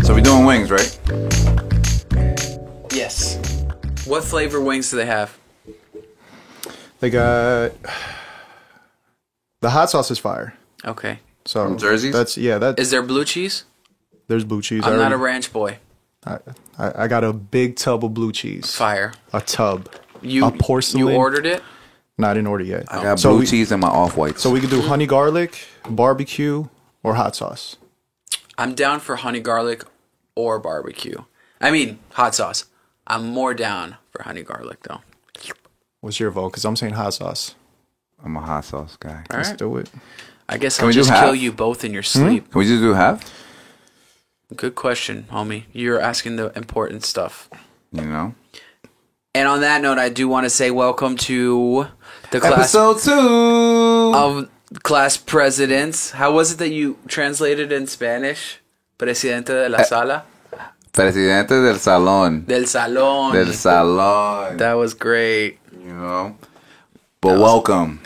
So we're doing wings, right? Yes. What flavor wings do they have? They got the hot sauce is fire. Okay. So From Jersey's? That Is there blue cheese? there's blue cheese. I'm not a ranch boy. I got a big tub of blue cheese. Fire. A tub. You A porcelain. You ordered it? No, I didn't order yet. I got So blue we- cheese and my off-whites. So we could do honey garlic, barbecue, or hot sauce. I'm down for honey garlic or barbecue. I mean, hot sauce. I'm more down for honey garlic, though. What's your vote? Because I'm saying hot sauce. I'm a hot sauce guy. All Let's right. do it. I guess Can I'll we do just half? kill you both in your sleep. Can we just do half? Good question, homie. You're asking the important stuff. You know? And on that note, I do want to say welcome to the class Episode 2! of Class Presidents. How was it that you translated in Spanish? Presidente de la sala? Presidente del Salón. Del salón. Del Salón. That was great. You know? But welcome.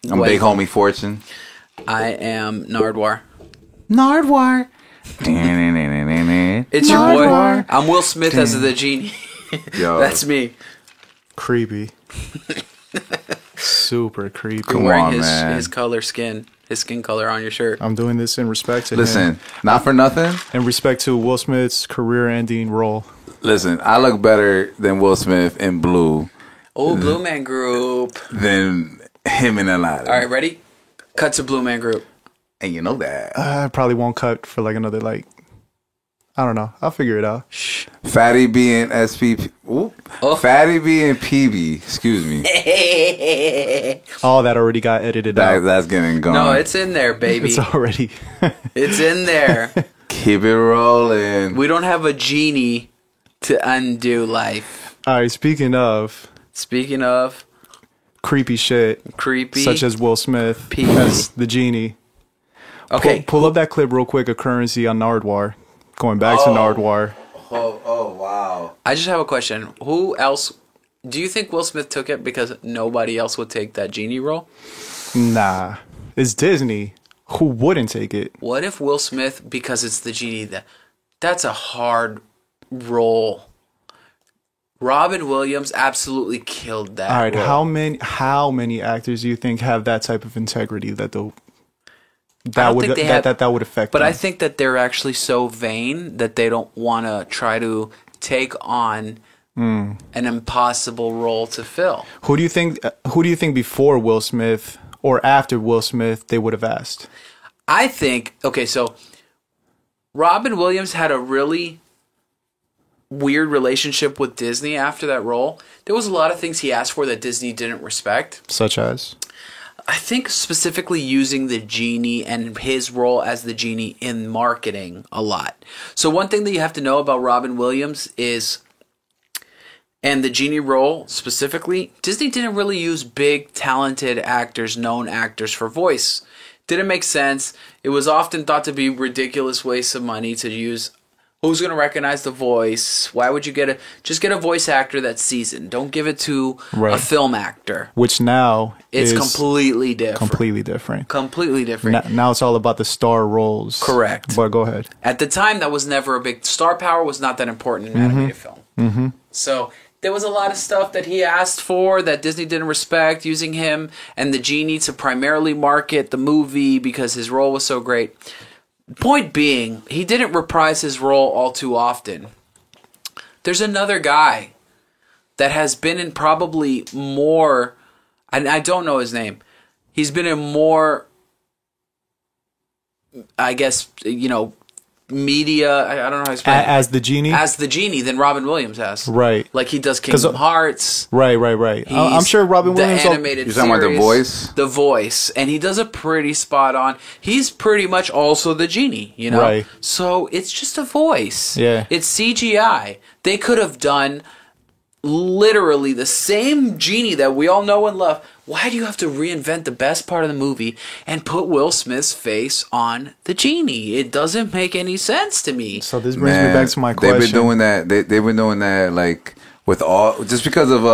I'm Big Welcome. Homie Fortune. I am Nardwar. Nardwar. It's your boy. Nardwar. I'm Will Smith as the genie. Yo. That's me. Creepy. Super creepy. Come Wearing on, his man. his skin color on your shirt. I'm doing this in respect to him. Listen, not for nothing. In respect to Will Smith's career-ending role. Listen, I look better than Will Smith in blue Oh, Blue Man Group. than him in Aladdin. All right, ready? Cut to Blue Man Group. And you know that. I probably won't cut for like another I don't know. I'll figure it out. Shh. Fatty B and SPP. Ooh. Oh. Fatty B and PB. Excuse me. All that already got edited out. That's getting gone. No, it's in there, baby. It's already. It's in there. Keep it rolling. We don't have a genie to undo life. All right. Speaking of Speaking of creepy shit, creepy, such as Will Smith Pee. as the genie. okay, Pull up that clip real quick of Currency on Nardwar. Going back to Nardwar. Oh, wow. I just have a question. Who else? Do you think Will Smith took it because nobody else would take that genie role? Nah. It's Disney. Who wouldn't take it? What if Will Smith, because it's the genie, that's a hard role. Robin Williams absolutely killed that. All right. role. How many actors do you think have that type of integrity that don't think they have- that would affect But them? I think that they're actually so vain that they don't want to try to take on an impossible role to fill. Who do you think before Will Smith or after Will Smith they would have asked? I think, okay, so Robin Williams had a really weird relationship with Disney after that role. There was a lot of things he asked for that Disney didn't respect. Such as? I think specifically using the genie and his role as the genie in marketing a lot. So one thing that you have to know about Robin Williams is, and the genie role specifically, Disney didn't really use big, talented actors, known actors for voice. Didn't make sense. It was often thought to be ridiculous waste of money to use. Who's going to recognize the voice? Why would you get a voice actor that's seasoned? Don't give it to a Right. film actor. Which now It's is completely different. completely different. Completely different. Now it's all about the star roles. Correct. But go ahead. At the time, that was never a big... Star power was not that important in animated film. Mm-hmm. So there was a lot of stuff that he asked for that Disney didn't respect, using him and the genie to primarily market the movie because his role was so great. Point being, he didn't reprise his role all too often. There's another guy that has been in probably more... And I don't know his name. He's been in more... I guess, media. I don't know how to explain it. As the genie? As the genie than Robin Williams has. Right. Like he does Kingdom Hearts. Right. I'm He's sure Robin Williams... The animated You're talking about The series, Voice? The Voice. And he does a pretty spot on. He's pretty much also the genie, Right. So it's just a voice. Yeah. It's CGI. They could have done literally the same genie that we all know and love. Why do you have to reinvent the best part of the movie and put Will Smith's face on the genie? It doesn't make any sense to me. So this brings me back to my question. They've been doing that. They've been doing that like with all just because of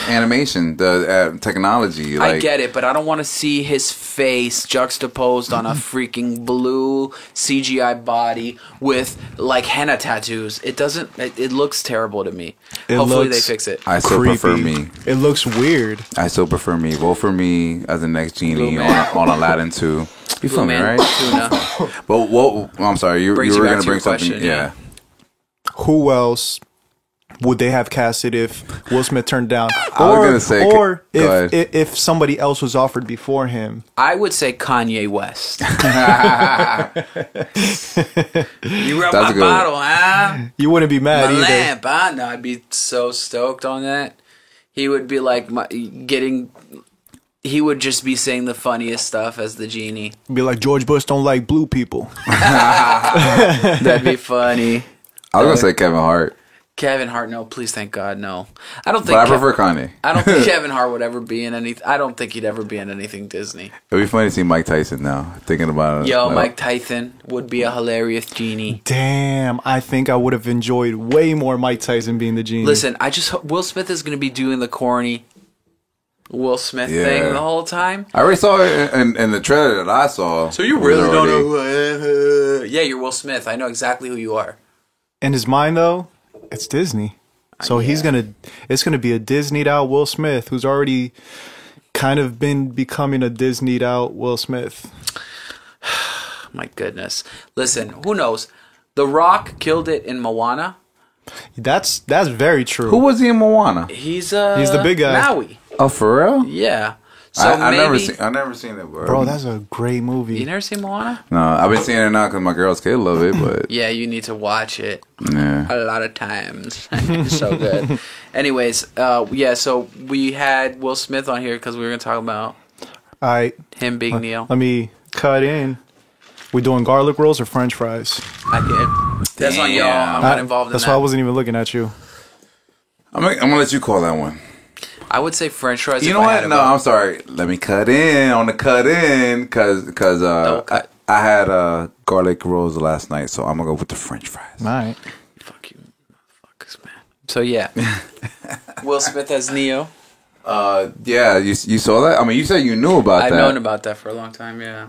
animation, the technology. Like, I get it, but I don't want to see his face juxtaposed on a freaking blue CGI body with like henna tattoos. It doesn't. It looks terrible to me. Hopefully they fix it. I still prefer me. It looks weird. I still prefer me. Vote for me as the next genie Blue man. on Aladdin 2. You feel me, right? Tuna. But what? I'm sorry. You were Brings you back going to to your bring something. question, Yeah. Who else would they have casted if Will Smith turned down? I was gonna say, or go ahead. if somebody else was offered before him. I would say Kanye West. You rub That's my good. bottle, huh? You wouldn't be mad My either. lamp, huh? No, I'd be so stoked on that. He would be like he would just be saying the funniest stuff as the genie. Be like, George Bush don't like blue people. That'd be funny. I was going to say Kevin Hart. Kevin Hart, no, please, thank God, no. I don't But think. I prefer Kanye. I don't think Kevin Hart would ever be in anything. I don't think he'd ever be in anything Disney. It'd be funny to see Mike Tyson now. Thinking about it. Yo, like, Mike Tyson would be a hilarious genie. Damn, I think I would have enjoyed way more Mike Tyson being the genie. Listen, I just hope Will Smith is going to be doing the corny Will Smith Yeah. thing the whole time. I already saw it in the trailer that I saw. So you It was really don't already- know who I am? Yeah, you're Will Smith. I know exactly who you are. In his mind, though, it's Disney. So it's gonna be a Disneyed out Will Smith, who's already kind of been becoming a Disneyed out Will Smith. My goodness. Listen, who knows? The Rock killed it in Moana. That's very true. Who was he in Moana? He's the big guy. Maui. Oh, for real? Yeah. So I maybe never seen it, Bro, that's a great movie. you never seen Moana? No, I've been seeing it now because my girls kid love it, but Yeah, you need to watch it yeah. a lot of times. It's so good. Anyways, yeah. So we had Will Smith on here because we were gonna talk about All right, him being Neo. let me cut in. We doing garlic rolls or French fries? I did. That's on y'all. I'm not involved in That's that. why I wasn't even looking at you. I'm gonna let you call that one. I would say French fries. You if know I had what? to No, vote. I'm sorry. Let me cut in on the cut in because Double cut. I had garlic rolls last night, so I'm gonna go with the French fries. All right. Fuck you, motherfuckers, man. So yeah, Will Smith as Neo. Yeah, you saw that? I mean, you said you knew about I've that. known about that for a long time. Yeah,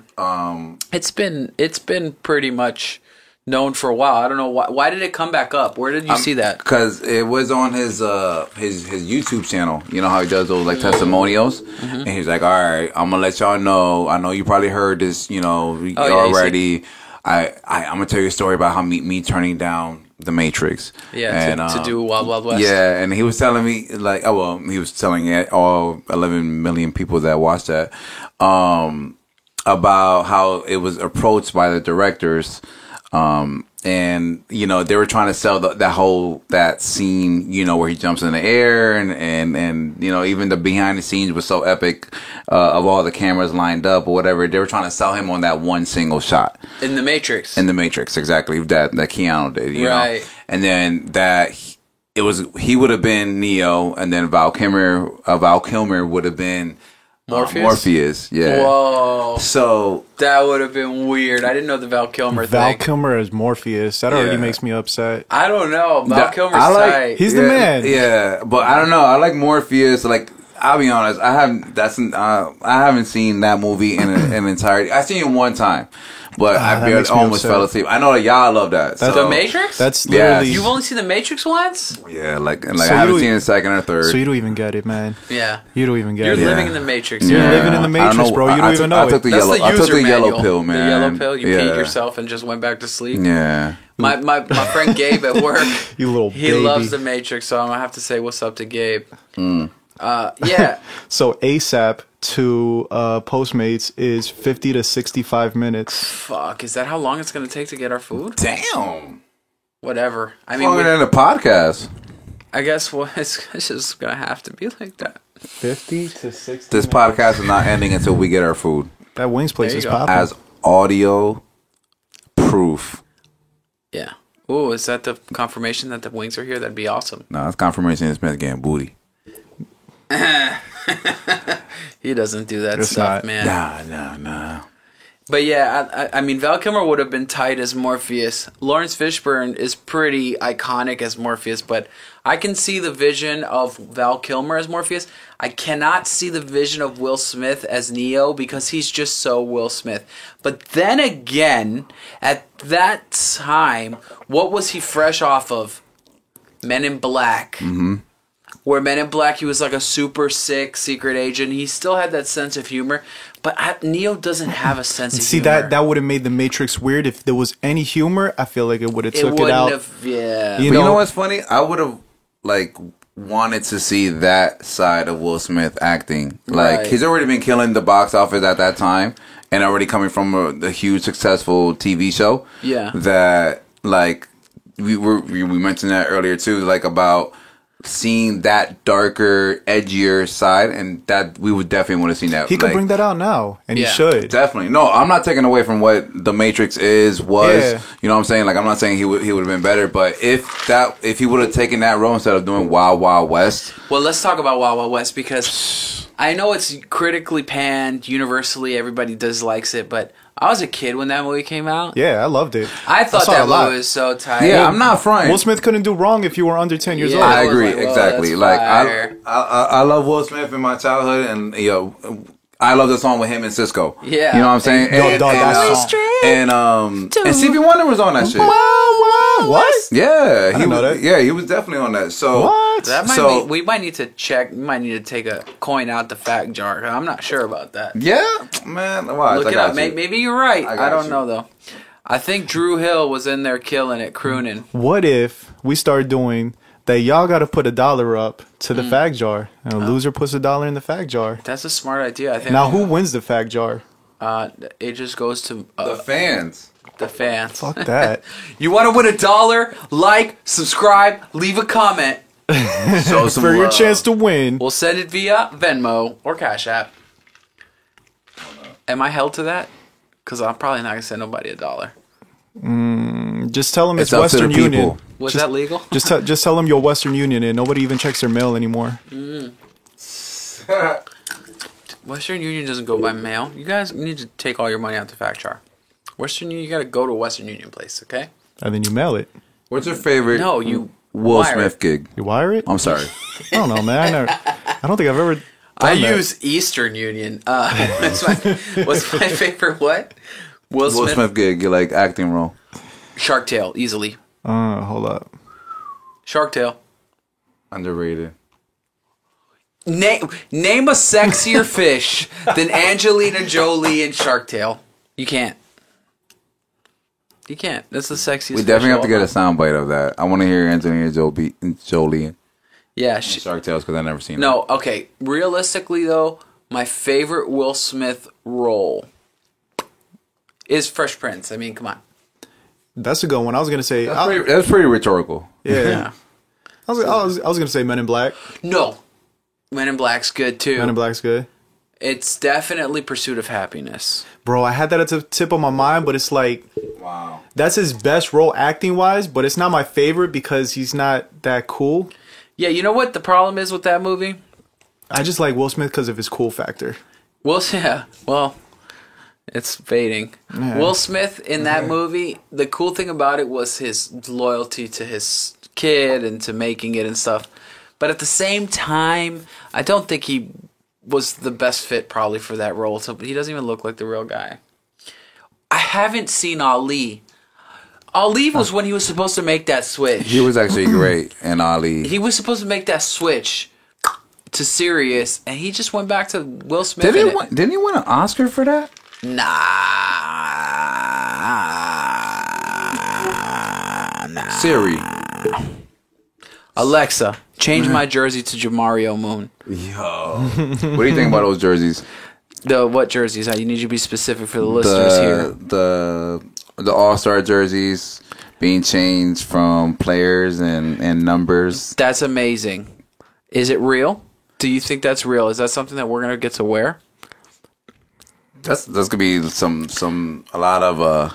it's been pretty much known for a while. I don't know why did it come back up? Where did you see that? Because it was on his YouTube channel. You know how he does those like testimonials, and he's like, "All right, I'm gonna let y'all know. I know you probably heard this, you know, yeah, already. I'm gonna tell you a story about how me turning down The Matrix. Yeah, and, to do Wild Wild West. Yeah, and he was telling me like, he was telling all 11 million people that watched that about how it was approached by the directors. And you know they were trying to sell that scene, you know, where he jumps in the air and you know even the behind the scenes was so epic of all the cameras lined up or whatever. They were trying to sell him on that one single shot In the Matrix. in the Matrix, exactly that Keanu did, you Right. know, and then that he would have been Neo, and then Val Kilmer would have been Morpheus, yeah. Whoa, So that would have been weird. I didn't know the Val Kilmer Val thing. Kilmer as Morpheus. That already Yeah. makes me upset. I don't know. Val That- Kilmer's I like- tight. He's the yeah, man. Yeah, but I don't know. I like Morpheus. Like, I'll be honest. I haven't seen that movie in an entirety. I seen it one time, but I that barely makes me almost upset. fell asleep. I know that y'all love that. That's- so, The Matrix? That's Yeah. literally. You've only seen The Matrix once? yeah, like So I you haven't don't- seen the second or third. So you don't even get it, man. Yeah. You don't even get You're it. living in the Matrix. You're yeah. living in the I don't Matrix, bro. You don't even know I took the it. That's yellow. the I took user the yellow manual. pill, man. The yellow pill. You yeah. peed yourself and just went back to sleep. Yeah. My friend Gabe at work, You little he baby. loves the Matrix, so I'm gonna have to say what's up to Gabe. Yeah, So ASAP to Postmates is 50 to 65 minutes. fuck. Is that how long it's gonna take to get our food? Damn. Whatever. I mean, Longer than the podcast. I guess it's just gonna have to be like that. 50 to 60. This podcast is not ending until we get our food That wings place There is you go. popping. as audio proof. Yeah. Ooh, is that the confirmation that the wings are here? That'd be awesome. No, it's confirmation that Smith getting booty. He doesn't do that It's stuff, not. man. Nah. But yeah, I mean, Val Kilmer would have been tight as Morpheus. Lawrence Fishburne is pretty iconic as Morpheus, but I can see the vision of Val Kilmer as Morpheus. I cannot see the vision of Will Smith as Neo because he's just so Will Smith. But then again, at that time, what was he fresh off of? Men in Black. Mm-hmm. Where Men in Black, he was like a super sick secret agent. He still had that sense of humor, but Neo doesn't have a sense of See, humor. that would have made the Matrix weird. If there was any humor, I feel like it would have It took it wouldn't out. have, yeah. You But you know know- what's funny? I would have like wanted to see that side of Will Smith acting. Like Right. he's already been killing the box office at that time, and already coming from a huge successful TV show. Yeah. That like we mentioned that earlier too, like about seeing that darker, edgier side, and that we would definitely want to see that. He could like, bring that out now, and Yeah. he should. Definitely. No, I'm not taking away from what The Matrix was. Yeah. You know what I'm saying? Like, I'm not saying he would have been better, but if he would have taken that role instead of doing Wild Wild West, Well, let's talk about Wild Wild West because I know it's critically panned, universally, everybody dislikes it, but I was a kid when that movie came out. Yeah, I loved it. I thought saw it that a lot. movie was so tight. yeah, I'm not fronting. Will Smith couldn't do wrong if you were under 10 years Yeah. old. I was agree, like, whoa, exactly. that's Like, fire. I love Will Smith in my childhood, and I love the song with him and Cisco. Yeah. You know what I'm saying? Yo, dog, that song. And Stevie Wonder was on that shit. What? Yeah, didn't know that. Yeah, he was definitely on that. So What? That might So- we might need to check. We might need to take a coin out the fact jar. I'm not sure about that. yeah, man. Watch, Look I it got up. you. Maybe you're right. I I, got don't you. know though. I think Drew Hill was in there killing it, crooning. What if we start doing that? Y'all got to put $1 up to the fact jar, and a loser puts $1 in the fact jar. That's a smart idea. I think. Now, who wins the fact jar? It just goes to The fans. the fans. Fuck that. You want to win $1? Like, subscribe, leave a comment. Show some For your love. chance to win. We'll send it via Venmo or Cash App. Am I held to that? Because I'm probably not gonna send nobody $1. Just tell them it's It's up to the Western people. Union. Was that legal? Just tell them you're Western Union, and nobody even checks their mail anymore. Western Union doesn't go by mail. You guys need to take all your money out the fact jar. Western Union, you gotta go to a Western Union place, okay? And then you mail it. What's your favorite No, you Will wire Smith it. gig? You wire it? I'm sorry. I don't know, man. I don't think I've ever. I done that. use Eastern Union. What's my favorite what? Will Will Smith. Smith gig, you like acting role. Shark Tale, easily. Hold up. Shark Tale. Underrated. Name a sexier fish than Angelina Jolie in Shark Tale. You can't. You can't. That's the sexiest. We definitely fish have to get a of all time. soundbite of that. I want to hear Angelina Jolie in Yeah. Shark Tales because I've never seen it. No. Okay. Realistically, though, my favorite Will Smith role is Fresh Prince. I mean, come on. That's a good one. I was gonna say. That's pretty rhetorical. Yeah. I was gonna say Men in Black. No. Men in Black's good too. Men in Black's good. It's definitely Pursuit of Happiness. Bro, I had that at the tip of my mind, but it's like Wow. that's his best role acting wise, but it's not my favorite because he's not that cool. Yeah, you know what the problem is with that movie? I just like Will Smith because of his cool factor. Well, it's fading. Yeah. Will Smith in that movie, the cool thing about it was his loyalty to his kid and to making it and stuff. But at the same time, I don't think he was the best fit probably for that role. So he doesn't even look like the real guy. I haven't seen Ali. Ali was when he was supposed to make that switch. He was actually great in Ali. He was supposed to make that switch to serious, and he just went back to Will Smith. in it. Didn't he win an Oscar for that? Nah. Siri. Alexa, change my jersey to Jamario Moon. Yo. What do you think about those jerseys? The what jerseys? You need to be specific for the listeners here. The All-Star jerseys being changed from players and numbers. That's amazing. Is it real? Do you think that's real? Is that something that we're gonna get to wear? That's gonna be a lot of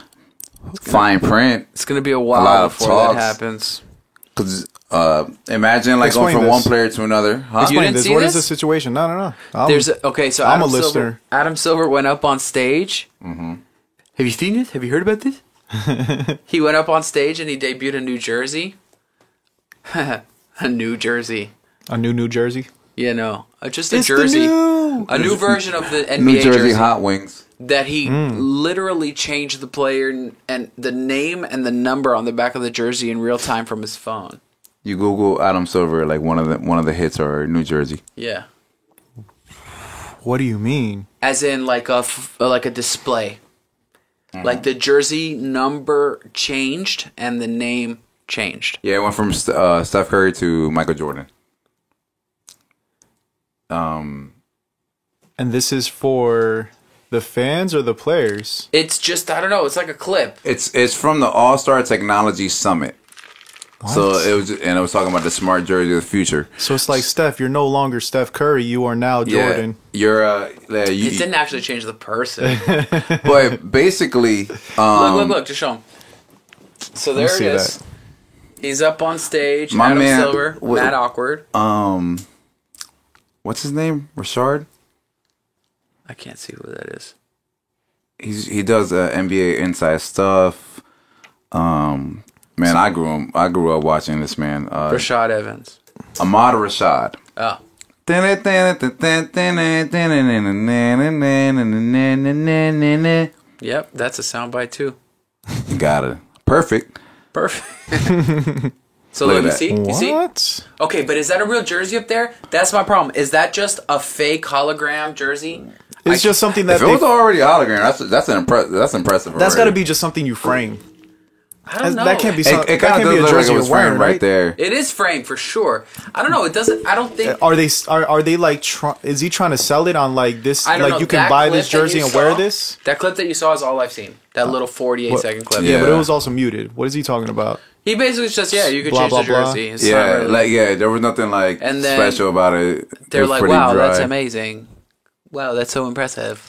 fine print. It's going to be a A while lot of before talks. that happens. Because imagine like Explain going from this. one player to another. Huh? You Explain didn't this. see What is this? the situation? No. So I'm a Adam Silver, listener. Adam Silver went up on stage. Mm-hmm. Have you seen this? Have you heard about this? He went up on stage and he debuted a New Jersey. A New Jersey. A new Jersey. You know, just a It's the jersey. new- A new version of the NBA New Jersey jersey. Hot Wings. That he literally changed the player and the name and the number on the back of the jersey in real time from his phone. You Google Adam Silver, like one of the hits are New Jersey. Yeah. What do you mean? As in like a display. Like the jersey number changed and the name changed. Yeah, it went from Steph Curry to Michael Jordan. And this is for the fans or the players? It's just, I don't know, it's like a clip. It's from the All Star Technology Summit. So it was talking about the smart jersey of the future. So it's like Steph, you're no longer Steph Curry, you are now Jordan. Yeah, It didn't actually change the person. but basically, Look, just show him. So there it see is. that. He's up on stage. My Adam man- Silver, what- Matt Awkward. what's his name? Rashard. I can't see who that is. He does NBA inside stuff. Man, I grew up watching this man. Rashad Evans. Ahmad Rashad. Oh. Yep, that's a soundbite too. Got it. Perfect. Perfect. So Look let me at that. see. You see? What? Okay, but is that a real jersey up there? That's my problem. Is that just a fake hologram jersey? It's just something that If it was already a hologram, that's impressive. that's got to already. be just something you frame. I don't know. That can't be It, something. it That kind can't of be a does look like jersey it you're was framed wearing, right right? there. It is framed for sure. I don't know. It doesn't. I don't think. Are they like? Is he trying to sell it on like this? I don't Like know. you can That buy clip this that jersey you and wear saw- this? That clip that you saw is all I've seen. That little 48-second clip. Yeah, but Yeah. it was also muted. What is he talking about? He basically says, "Yeah, you could Blah, change blah, the blah. jersey." It's not Yeah, really- there was nothing like And then special about it. They're It was like, pretty "Wow, dry. that's amazing. Wow, that's so impressive."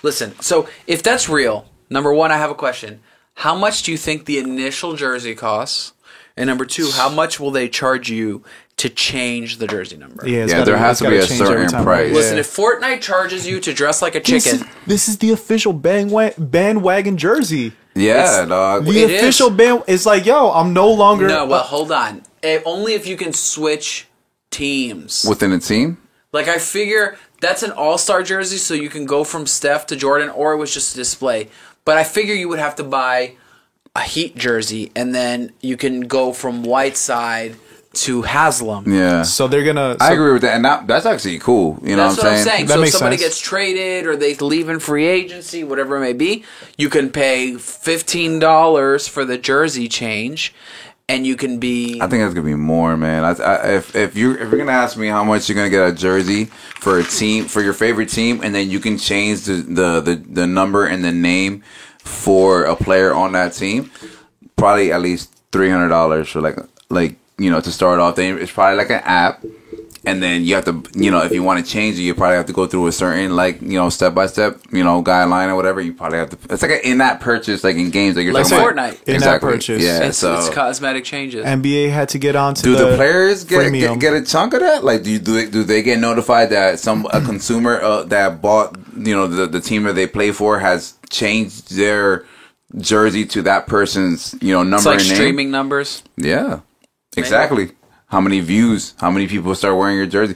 Listen, so if that's real, number one, I have a question. How much do you think the initial jersey costs? And number two, how much will they charge you to change the jersey number? Yeah, Yeah, there has to be a certain price. Listen, if Fortnite charges you to dress like a chicken, This is the official bandwagon jersey. Yeah, dog. The It is. official band. It's like, yo, I'm no longer. no, well, hold on. Only if you can switch teams. Within a team. Like, I figure that's an all-star jersey, so you can go from Steph to Jordan, or it was just a display. But I figure you would have to buy a Heat jersey, and then you can go from Whiteside to Haslam. Yeah. So they're gonna. I so- agree with that, and that's actually cool. You know That's what I'm saying? That So if makes somebody sense. gets traded or they leave in free agency, whatever it may be, you can pay $15 for the jersey change, and you can be. I think it's gonna be more, man. If you're gonna ask me how much you're gonna get a jersey for a team, for your favorite team, and then you can change the number and the name for a player on that team, probably at least $300 for like to start off. Then it's probably like an app. And then you have to, if you want to change it, you probably have to go through a certain, step by step, guideline or whatever. You probably have to. It's like an in-app purchase, like in games, like you're Like talking Fortnite. about. In-app Exactly. purchase. Yeah. It's so cosmetic changes. NBA had to get on to do the players freemium. get a chunk of that? Like, do they get notified that a consumer that bought the team that they play for has changed their jersey to that person's number It's like and name? streaming numbers. Yeah, exactly. How many views? How many people start wearing your jersey?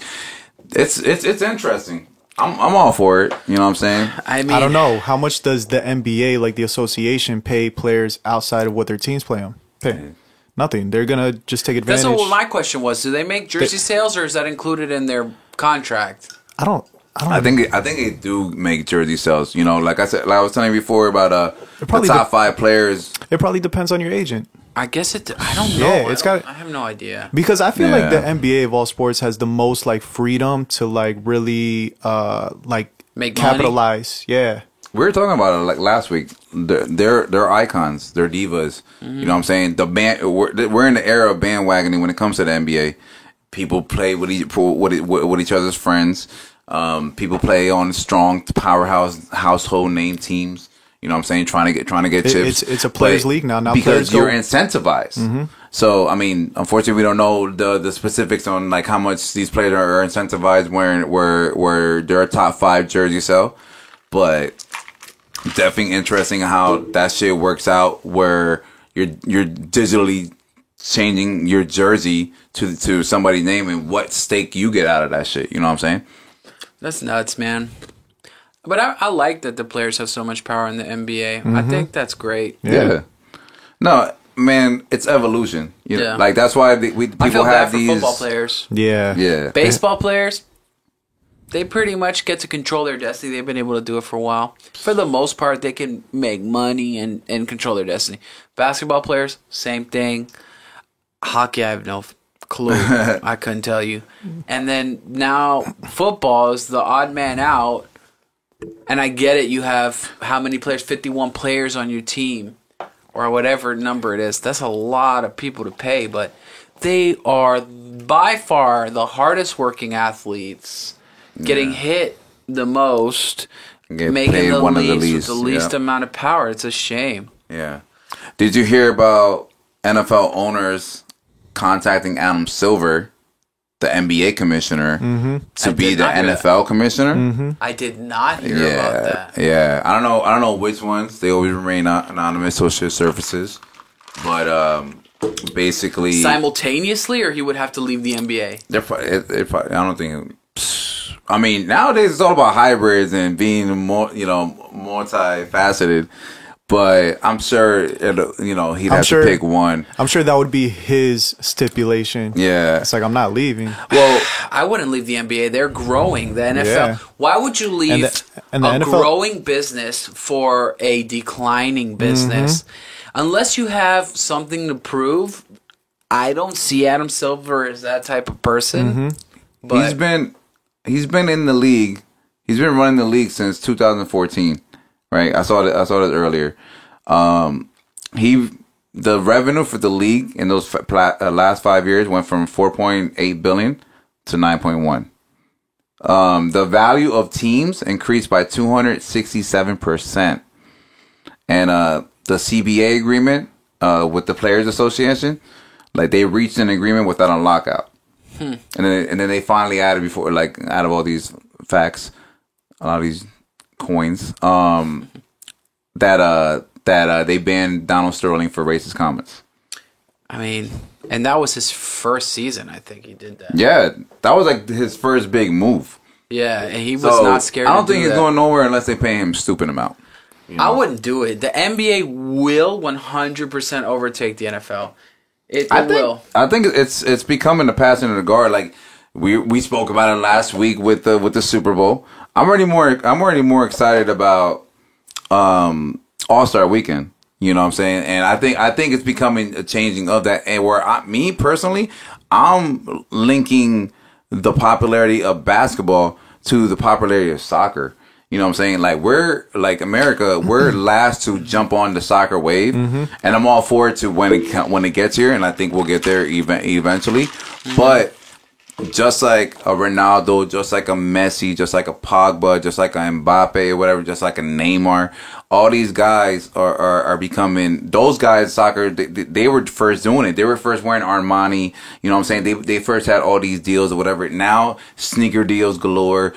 It's interesting. I'm all for it. You know what I'm saying? I mean, I don't know how much does the NBA, like the association, pay players outside of what their teams play on. Pay nothing. They're gonna just take advantage. That's what my question was. Do they make jersey sales, or is that included in their contract? I don't. I think they do make jersey sales. Like I said, like I was telling you before about the probably top 5 players. It probably depends on your agent. I guess it. I don't know. Yeah, it's got- I have no idea. Because I feel like the Yeah. NBA of all sports has the most like freedom to like really like Make capitalize. Yeah. We were talking about it like last week. They're icons. They're divas. You know what I'm saying? We're in the era of bandwagoning when it comes to the NBA. People play with each other's friends. People play on strong powerhouse household name teams. You know what I'm saying? Trying to get chips. It's a players' league now. Now because players you're go- incentivized. So I mean, unfortunately, we don't know the specifics on like how much these players are incentivized where their top 5 jerseys sell. But definitely interesting how that shit works out where you're digitally changing your jersey to somebody's name and what stake you get out of that shit. You know what I'm saying? That's nuts, man. But I like that the players have so much power in the NBA. I think that's great. Yeah. No, man, it's evolution. You know, Yeah. like that's why I people feel bad have for these football players. Yeah. Yeah. Baseball players, they pretty much get to control their destiny. They've been able to do it for a while. For the most part, they can make money and control their destiny. Basketball players, same thing. Hockey, I have no clue. I couldn't tell you. And then now football is the odd man out. And I get it. You have how many players? 51 players on your team or whatever number it is. That's a lot of people to pay, but they are by far the hardest working athletes, getting hit the most, Get making paid the one of least the with the least amount of power. It's a shame. Yeah. Did you hear about NFL owners contacting Adam Silver, the NBA commissioner, to be did the not hear NFL commissioner? I did not hear about that. Yeah. I don't know which ones. They always remain anonymous social services. But basically Simultaneously, or he would have to leave the NBA? they're probably, I don't think. I mean, nowadays it's all about hybrids and being more, multifaceted. But I'm sure, he'd have to pick one. I'm sure that would be his stipulation. Yeah. It's like, I'm not leaving. Well, I wouldn't leave the NBA. They're growing. The NFL. Yeah. Why would you leave and the a NFL growing business for a declining business? Unless you have something to prove, I don't see Adam Silver as that type of person. But he's been in the league. He's been running the league since 2014. Right, I saw this earlier. The revenue for the league in those last 5 years went from 4.8 billion to 9.1. The value of teams increased by 267%, and the CBA agreement with the Players Association, like they reached an agreement without a lockout, and then they finally added out of all these facts, a lot of these coins, that they banned Donald Sterling for racist comments. I mean, and that was his first season. I think he did that. Yeah, that was like his first big move. Yeah, and he was not scared. I don't to think do he's that. going nowhere unless they pay him a stupid amount. I wouldn't do it. The NBA will 100% overtake the NFL. It will. I think it's becoming the passing of the guard. Like we spoke about it last week with the Super Bowl. I'm already more excited about All-Star Weekend. You know what I'm saying? And I think it's becoming a changing of that. And where me personally, I'm linking the popularity of basketball to the popularity of soccer. You know what I'm saying? Like America, we're last to jump on the soccer wave, and I'm all for it to when it gets here, and I think we'll get there eventually. But just like a Ronaldo, just like a Messi, just like a Pogba, just like a Mbappe or whatever, just like a Neymar, all these guys are becoming, those guys, soccer, they were first doing it. They were first wearing Armani, you know what I'm saying? They first had all these deals or whatever. Now, sneaker deals galore,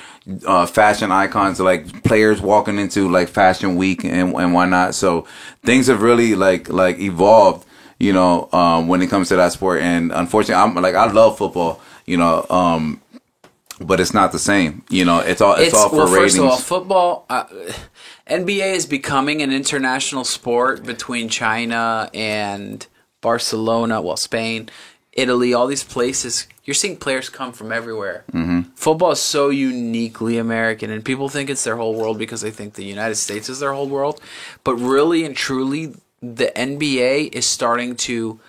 fashion icons, like players walking into like Fashion Week and whatnot. So things have really like evolved, when it comes to that sport. And unfortunately, I love football. But it's not the same. It's all for ratings. First of all, football, NBA is becoming an international sport between China and Barcelona, Spain, Italy, all these places. You're seeing players come from everywhere. Football is so uniquely American, and people think it's their whole world because they think the United States is their whole world. But really and truly, the NBA is starting to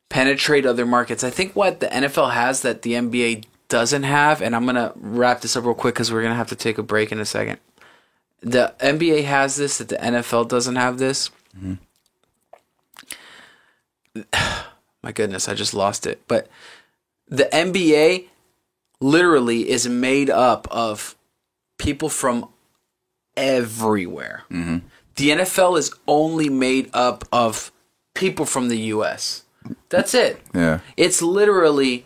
penetrate other markets. I think what the NFL has that the NBA doesn't have, and I'm going to wrap this up real quick because we're going to have to take a break in a second. The NBA has this that the NFL doesn't have this. My goodness, I just lost it. But the NBA literally is made up of people from everywhere. The NFL is only made up of people from the U.S. That's it. Yeah. It's literally.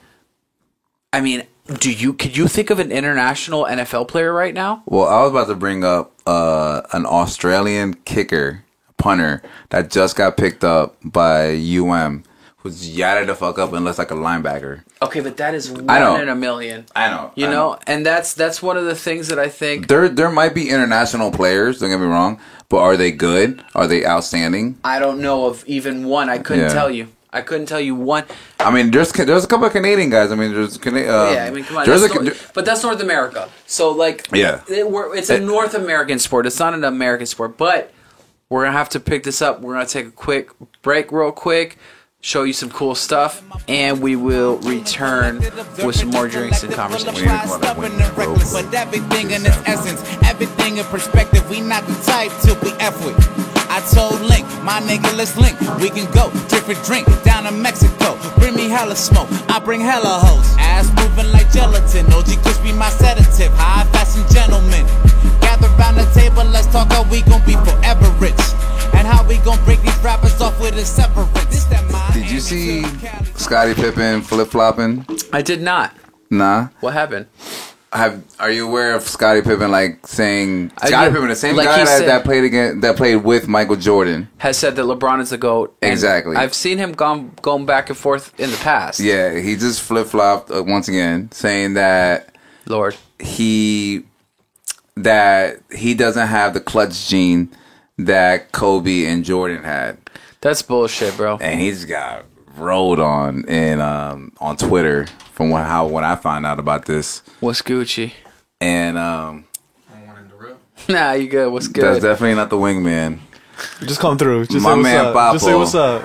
I mean, could you think of an international NFL player right now? Well, I was about to bring up an Australian kicker, punter, that just got picked up by UM, who's yada the fuck up and looks like a linebacker. Okay, but that is one know. in a million. I know. You know, and that's one of the things that I think. There might be international players, don't get me wrong, but are they good? Are they outstanding? I don't know of even one. I couldn't Yeah. tell you. I couldn't tell you one. I mean, there's a couple of Canadian guys. I mean, there's Yeah, I mean, come on. But that's North America. So, like, Yeah. it's a North American sport. It's not an American sport. But we're going to have to pick this up. We're going to take a quick break real quick, show you some cool stuff, and we will return with some more drinks and conversation. We need to come up with a rope. But everything in its essence, everything in perspective, we not the type to be F with. I told Link, my nigga, let's link. We can go, different drink, down to Mexico. Bring me hella smoke, I bring hella hoes. Ass moving like gelatin, OG Crispy my sedative. High fashion gentlemen, gather round the table, let's talk how we gon' be forever rich. And how we gon' break these rappers off with a severance. Did you see Scottie Pippen flip-flopping? I did not. Nah. What happened? Are you aware of Scottie Pippen saying Scottie Pippen, the same like guy he said- that played with Michael Jordan? Has said that LeBron is the GOAT. And Exactly. I've seen him going back and forth in the past. Yeah, he just flip-flopped once again, saying that Lord. he doesn't have the clutch gene that Kobe and Jordan had, That's bullshit, bro. and he just got rolled on on Twitter from when I found out about this. What's Gucci? And Nah, you good. What's that's good? definitely not the wingman. Just come through. Just My say what's man up. Papo. Just say what's up.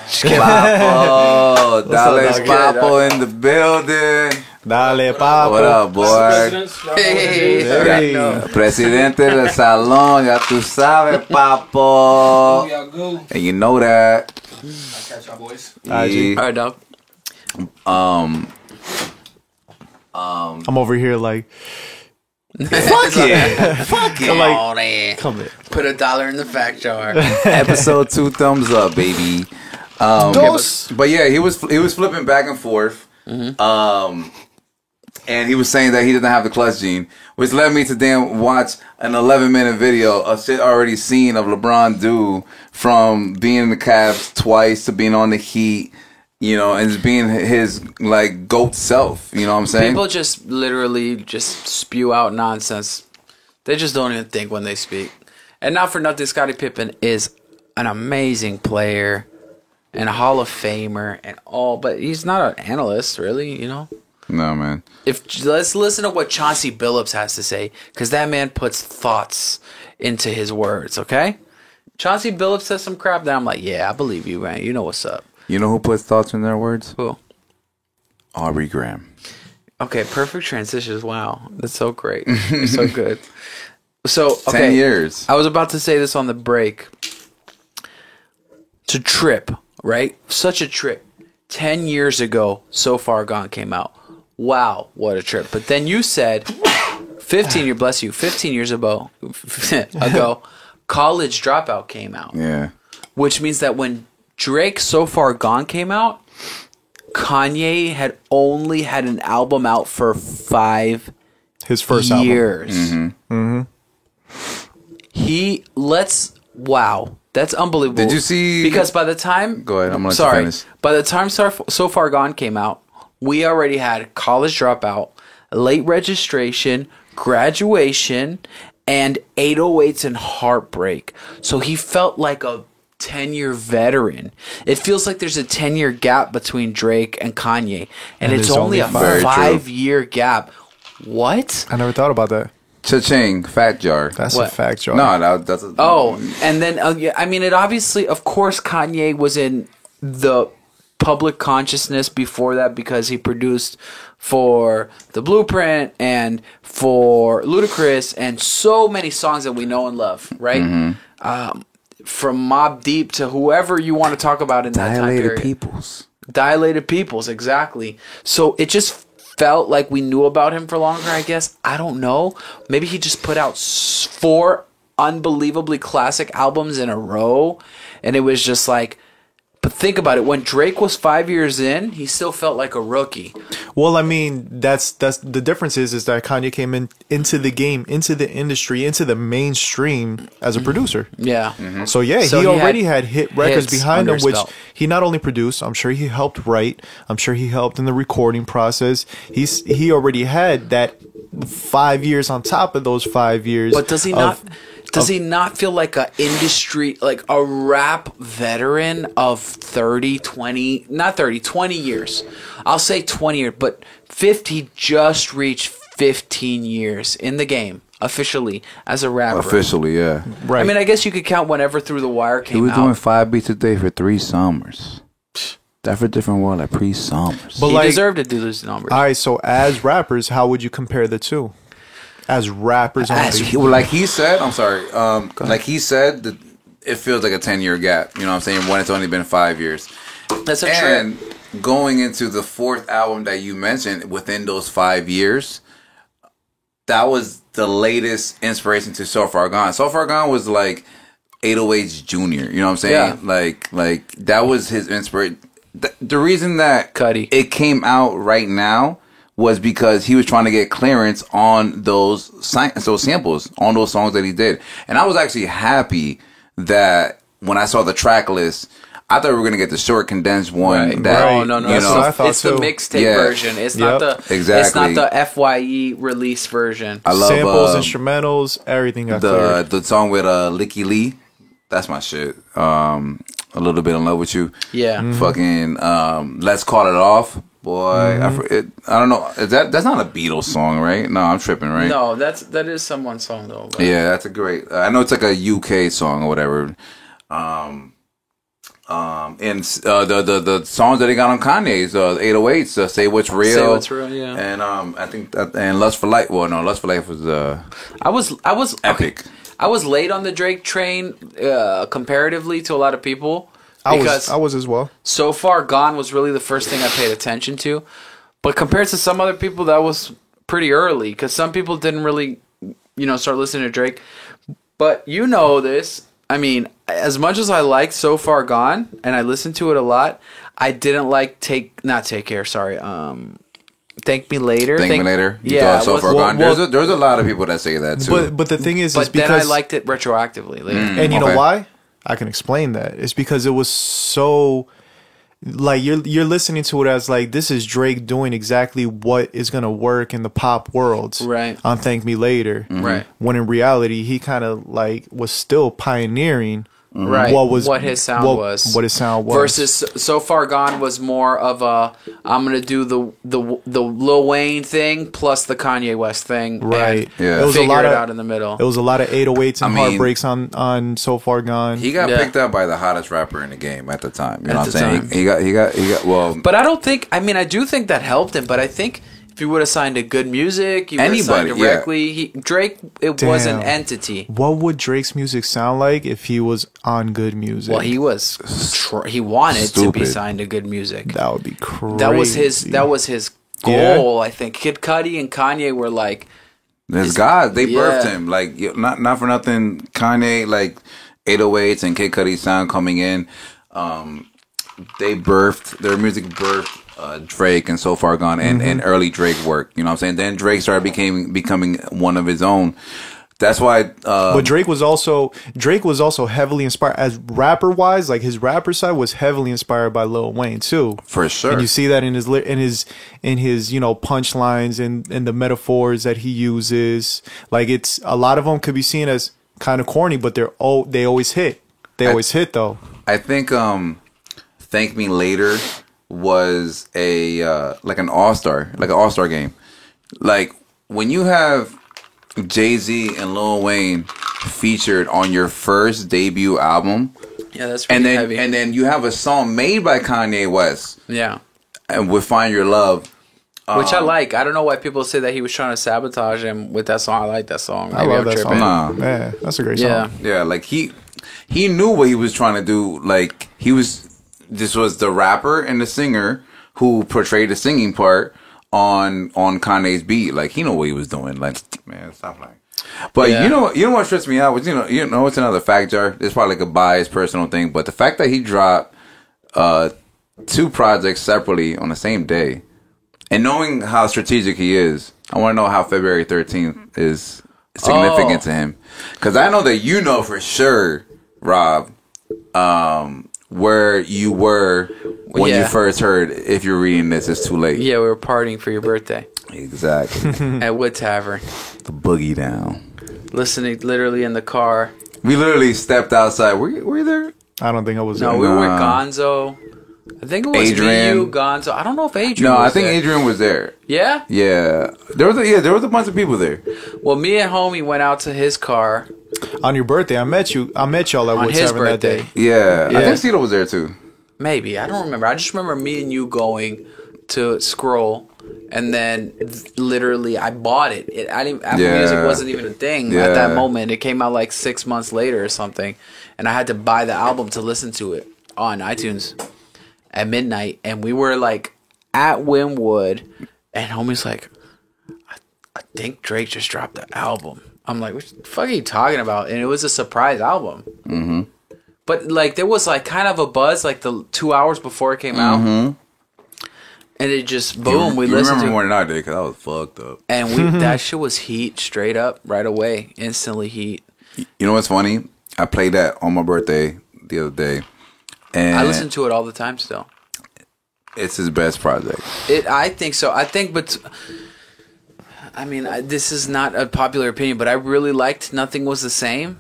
Papo, Dallas dog? Papo in the building. Dale, Papo. What up, boy? Hey, Hey. Presidente del salón, ya tú sabes, Papo. And you know that. IG. All right, dog. I'm over here like, Fuck it. Fuck it. I'm like, Oh, man. come here. Put $1 in the fact jar. Episode 2 thumbs up, baby. Dos. But yeah, he was flipping back and forth. And he was saying that he didn't have the clutch gene, which led me to then watch an 11-minute video of shit already seen of LeBron do, from being in the Cavs twice to being on the Heat, you know, and just being his like GOAT self. You know what I'm saying? People just literally just spew out nonsense. They just don't even think when they speak. And not for nothing, Scottie Pippen is an amazing player and a Hall of Famer and all, but he's not an analyst, really, you know? No, man. Let's listen to what Chauncey Billups has to say, because that man puts thoughts into his words, okay? Chauncey Billups says some crap that I'm like, yeah, I believe you, man. You know what's up. You know who puts thoughts in their words? Who? Aubrey Graham. Okay, perfect transitions. Wow, that's so great. So good. So, okay. 10 years. I was about to say this on the break. It's a trip, right? Such a trip. 10 years ago, So Far Gone came out. Wow, what a trip. But then you said 15 years ago, College Dropout came out. Yeah. Which means that when Drake So Far Gone came out, Kanye had only had an album out for 5 His first album. years. Wow, that's unbelievable. Did you see- Because by the time, Go ahead, I'm gonna let you finish. by the time So Far Gone came out, we already had College Dropout, Late Registration, Graduation, and 808s and Heartbreak. So he felt like a 10-year veteran. It feels like there's a 10-year gap between Drake and Kanye, and it's there's only a only 5. 5-year gap. What? I never thought about that. Cha-ching, fat jar. That's What? a fact, John. No, that's a... Oh, and then yeah, I mean, it obviously, of course, Kanye was in the public consciousness before that because he produced for The Blueprint and for Ludacris and so many songs that we know and love, right? From Mobb Deep to whoever you want to talk about in that time Dilated period. peoples. Dilated Peoples, exactly. So it just felt like we knew about him for longer, I guess. I don't know. Maybe he just put out 4 unbelievably classic albums in a row, and it was just like. But think about it. When Drake was 5 years in, he still felt like a rookie. Well, I mean, that's the difference is that Kanye came into the game, into the industry, into the mainstream as a producer. Yeah. Mm-hmm. So yeah, So he he already had had hit records hits behind under him, his which belt. he not only produced. I'm sure he helped write. I'm sure he helped in the recording process. He already had that 5 years on top of those 5 years. But does he not? Does he not feel like a industry, like a rap veteran of 20 years? I'll say 20 years, but 50 just reached 15 years in the game officially as a rapper. Officially, yeah. Right. I mean, I guess you could count whenever Through the Wire came He was out. doing 5 beats a day for 3 summers. That for a different world, like pre-summers. But He like, deserved to do those numbers. all right. So as rappers, how would you compare the two? As rappers, only. Like he said, I'm sorry. Like he said, that it feels like a 10-year gap. You know what I'm saying? When it's only been 5 years. That's a And trip. going into the 4th album that you mentioned, within those 5 years, that was the latest inspiration to So Far Gone. So Far Gone was like 808's Junior. You know what I'm saying? Yeah. Like that was his inspiration. The reason that Cudi. it came out right now was because he was trying to get clearance on those samples, on those songs that he did. And I was actually happy that when I saw the track list, I thought we were going to get the short condensed one. Right. That, No. you That's what I know, thought It's the too. mixtape Yeah. version. It's not Yep. the Exactly. It's not the FYE release version. I love Samples, instrumentals, everything got cleared. the song with Licky Lee. That's my shit. A little bit in love with you. Yeah. Fucking Let's Call It Off. Boy, I don't know. Is that's not a Beatles song, right? No, I'm tripping, right? No, that is someone's song though. But. Yeah, that's a great. I know it's like a UK song or whatever. And the songs that they got on Kanye's 808s, Say What's Real. Say What's Real, yeah. And I think that, and Lust for Life. Well, no, Lust for Life was I was epic. okay. I was late on the Drake train comparatively to a lot of people I because was as well. So Far Gone was really the first thing I paid attention to. But compared to some other people, that was pretty early because some people didn't really, start listening to Drake. But you know this. I mean, as much as I liked So Far Gone and I listened to it a lot, I didn't like Thank Me Later. Thank Me Later. You Yeah. thought So Far Gone. There's a lot of people that say that too. But the thing is But then because I liked it retroactively later. and you Okay. know why? I can explain that. It's because it was so like you're listening to it as like this is Drake doing exactly what is gonna work in the pop world, Right. on Thank Me Later, Right. When in reality he kind of like was still pioneering, Right. what his sound was. what his sound was Versus So Far Gone was more of a I'm gonna do the Lil Wayne thing plus the Kanye West thing. right. And Yeah. It was a figure lot it of out in the middle. It was a lot of 808s and I mean- heartbreaks on So Far Gone. He got Yeah. picked up by the hottest rapper in the game at the time. You know At what the I'm saying? time. He got. Well, But I don't think. I mean, I do think that helped him. But I think if he would have signed to Good Music, you would have signed Anybody, yeah. directly. Drake, it was an Damn. entity. What would Drake's music sound like if he was on Good Music? Well, he was. He wanted to be Stupid. signed to Good Music. That would be crazy. That was his. That was his goal. I think Kid Cudi and Kanye were like. his God, they birthed Yeah. him. Like not for nothing. Kanye, like 808s and Kid Cudi's sound coming in. They birthed their music. Birthed Drake and So Far Gone and early Drake work. You know what I'm saying? Then Drake started becoming one of his own. That's why. But Drake was also heavily inspired as rapper wise. Like his rapper side was heavily inspired by Lil Wayne too, For sure. And you see that in his punchlines and the metaphors that he uses. Like it's a lot of them could be seen as kind of corny, but they always hit. They always hit though. I think Thank Me Later was like an all-star game. Like when you have Jay-Z and Lil Wayne featured on your first debut album, Yeah, that's pretty heavy. and then you have a song made by Kanye West Yeah. and with Find Your Love. Which I like. I don't know why people say that he was trying to sabotage him with that song. I like that song. I Maybe love I'm that tripping. song. Nah. Yeah, that's a great Yeah. song. Yeah, like he knew what he was trying to do. Like this was the rapper and the singer who portrayed the singing part on Kanye's beat. Like he knew what he was doing. Like, man, stop lying. But Yeah. you know what stressed me out was it's another fact jar. It's probably like a biased personal thing, but the fact that he dropped 2 projects separately on the same day, and knowing how strategic he is, I want to know how February 13th is significant to him, because I know that you know for sure, Rob, where you were when you first heard. If you're reading this, it's too late. Yeah, we were partying for your birthday Exactly. at Wood Tavern, The boogie down. listening literally in the car. We literally stepped outside. Were you there? I don't think I was. No, there. we were with Gonzo. I think it was Adrian. me, you, Gonzo. I don't know if Adrian. No, was I think there. Adrian was there. Yeah. Yeah, there was a bunch of people there. Well, me and homie went out to his car On your birthday, I met y'all at on Wood his Tavern that birthday. day. Yeah, Yeah. I think Cito was there too. Maybe, I don't remember. I just remember me and you going to Scroll, and then literally I bought it. I didn't. Apple Yeah. Music wasn't even a thing Yeah. at that moment. It came out like 6 months later or something, and I had to buy the album to listen to it on iTunes at midnight. And we were like at Wynwood, and homie's like, I think Drake just dropped the album. I'm like, what the fuck are you talking about? And it was a surprise album. Mm-hmm. But like there was like kind of a buzz like the 2 hours before it came out, and it just boom. We you listened remember to more it, than I did because I was fucked up. and we that shit was heat straight up right away, instantly heat. You know what's funny? I played that on my birthday the other day, and I listen to it all the time still. it's his best project. I think so. I think, but I mean, this is not a popular opinion, but I really liked Nothing Was the Same.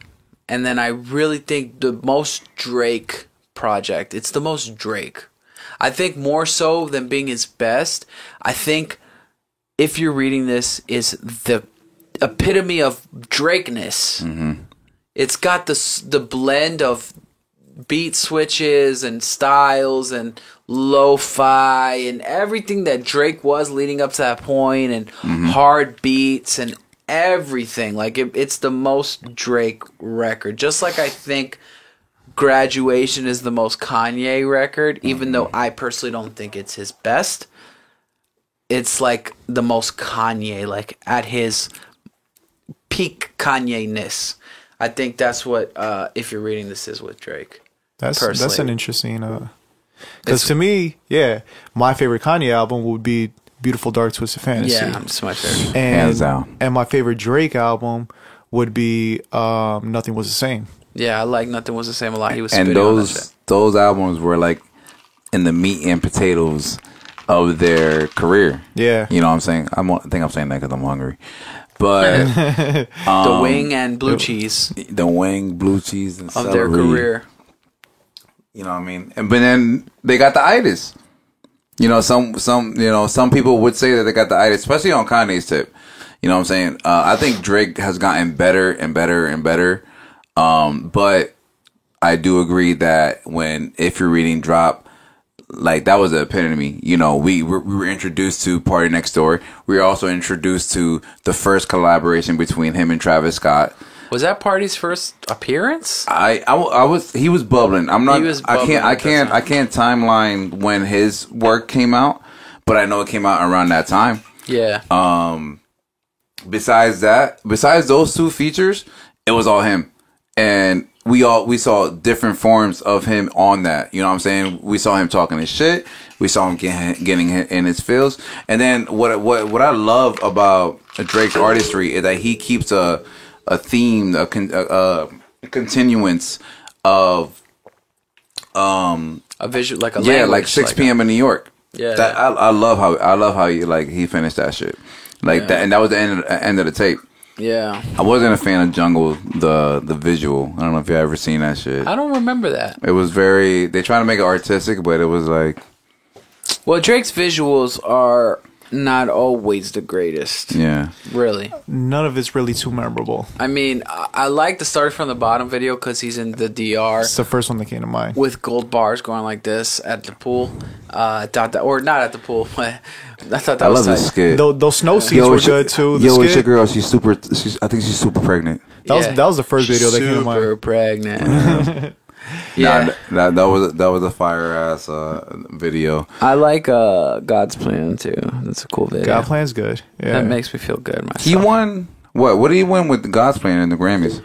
And then I really think the most Drake project, it's the most Drake. I think more so than being his best. I think If You're Reading This is the epitome of Drakeness. Mm-hmm. It's got the blend of beat switches and styles and lo-fi and everything that Drake was leading up to that point, and hard beats and everything. Like it's the most Drake record. Just like I think Graduation is the most Kanye record, even though I personally don't think it's his best. It's like the most Kanye, like at his peak Kanye-ness. I think that's what If You're Reading This is with Drake. That's personally. an interesting. Because to me, yeah, my favorite Kanye album would be Beautiful Dark Twisted Fantasy. Yeah, it's my favorite. Hands down. And my favorite Drake album would be Nothing Was the Same. Yeah, I like Nothing Was the Same a lot. He was And spitting on that shit. those albums were like in the meat and potatoes of their career. Yeah. You know what I'm saying? I think I'm saying that because I'm hungry. But The Wing and Blue Cheese the wing, blue cheese, and of their celery. career. You know what I mean? But then they got the itis. You know, some people would say that they got the itis, especially on Kanye's tip. You know what I'm saying? I think Drake has gotten better and better and better. But I do agree that when If You're Reading drop, like that was the epitome. You know, we were introduced to Party Next Door. We were also introduced to the first collaboration between him and Travis Scott. Was that Party's first appearance? He was bubbling. I'm not. He was bubbling I at that can't time. timeline when his work came out, but I know it came out around that time. Yeah. Besides those 2 features, it was all him, and we saw different forms of him on that. You know what I'm saying? We saw him talking his shit. We saw him getting in his feels. And then what I love about Drake's artistry is that he keeps a theme, a continuance of a visual, like a yeah, language, like 6 p.m. in New York. Yeah. That I love how he finished that shit like that, and that was the end of the tape. Yeah. I wasn't a fan of Jungle, the visual. I don't know if you ever seen that shit. I don't remember that. It was they try to make it artistic, but it was like, Well, Drake's visuals are not always the greatest. yeah. Really. None of it's really too memorable. I mean, I like the Start From the Bottom video because he's in the DR It's the first one that came to mind. with gold bars going like this at the pool. Or not at the pool. But I thought that I was love this tight. skit. Those snow scenes were good too. The Yo, it's skit, your girl. I think she's super pregnant. that was the first video that came to Super mind. pregnant. Yeah. Nah, that was a fire ass video. I like God's Plan too. That's a cool video. God Plan's good. Yeah. That makes me feel good myself. He won What did he win with the God's Plan in the Grammys?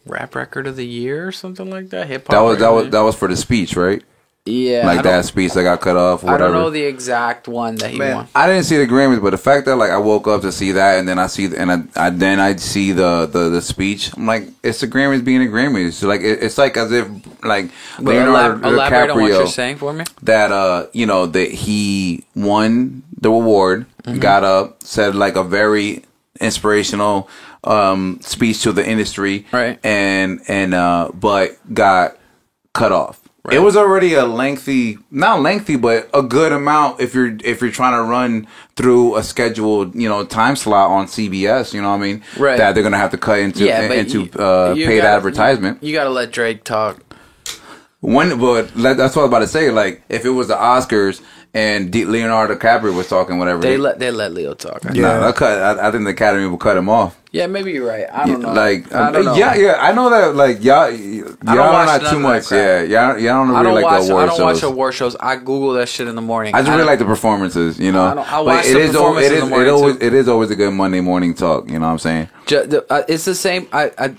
Rap record of the year or something like that. Hip hop. That was for the speech, right? Yeah, Like that speech that got cut off. Whatever. I don't know the exact one that he won. I didn't see the Grammys, but the fact that like I woke up to see that, and then I see I see the speech. I'm like, it's the Grammys being the Grammys. So like it's like as if like Leonardo elaborate on what you're DiCaprio saying for me. that you know that he won the award, got up, said like a very inspirational speech to the industry, right? And but got cut off. Right. It was already a not lengthy, but a good amount if you're trying to run through a scheduled, time slot on CBS, you know what I mean? Right. That they're going to have to cut into paid advertisement. You got to let Drake talk. But that's what I was about to say. Like, if it was the Oscars and Leonardo DiCaprio was talking, whatever. They let Leo talk. Yeah. I think the Academy will cut him off. Yeah, maybe you're right. I don't know. Like, I don't know. Yeah. I know that. Like, y'all not too much. Yeah, y'all don't really like the award shows. I don't watch award shows. I Google that shit in the morning. I just really like the performances. I watch the performances in the morning. It is always a good Monday morning talk. You know what I'm saying? It's the same. I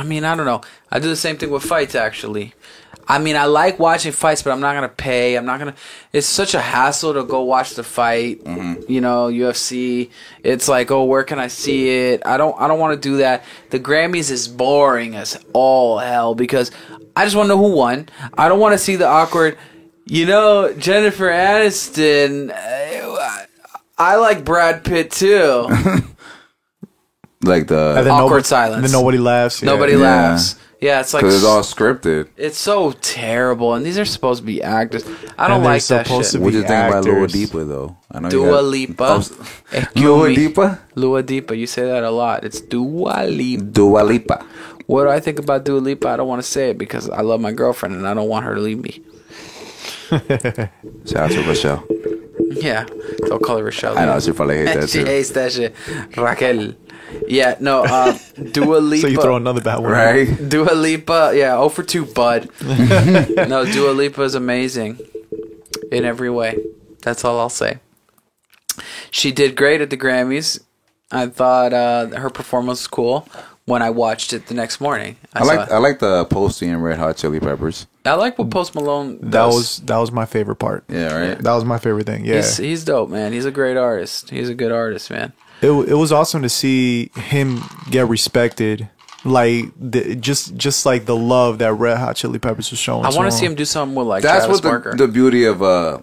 mean, I don't know. I do the same thing with fights, actually. I mean, I like watching fights, but I'm not going to pay. It's such a hassle to go watch the fight. Mm-hmm. UFC. It's like, oh, where can I see it? I don't want to do that. The Grammys is boring as all hell because I just want to know who won. I don't want to see the awkward, Jennifer Aniston. I like Brad Pitt too. Like the awkward silence. Then nobody laughs. Yeah. Nobody laughs. Yeah, it's like because it's all scripted. It's so terrible, and these are supposed to be actors. I don't like that shit. What do you think about Dua Lipa though? I know Dua Lipa. Dua Lipa. Dua Lipa. You say that a lot. It's Dua Lipa. Dua Lipa. What do I think about Dua Lipa? I don't want to say it because I love my girlfriend and I don't want her to leave me. Shout out to Rochelle. Yeah, don't call her Rochelle. I know she probably hates that she too. hates that shit. Raquel. Yeah, no, Dua Lipa. So you throw another bad one. Right? Dua Lipa, yeah, 0 for 2, bud. No, Dua Lipa is amazing in every way. That's all I'll say. She did great at the Grammys. I thought her performance was cool when I watched it the next morning. I like the Posty and Red Hot Chili Peppers. I like what Post Malone does. That was my favorite part. Yeah, right? That was my favorite thing, yeah. He's dope, man. He's a great artist. He's a good artist, man. It was awesome to see him get respected, like just like the love that Red Hot Chili Peppers was showing. I want to see him do something with like that's Travis what Barker. the beauty of the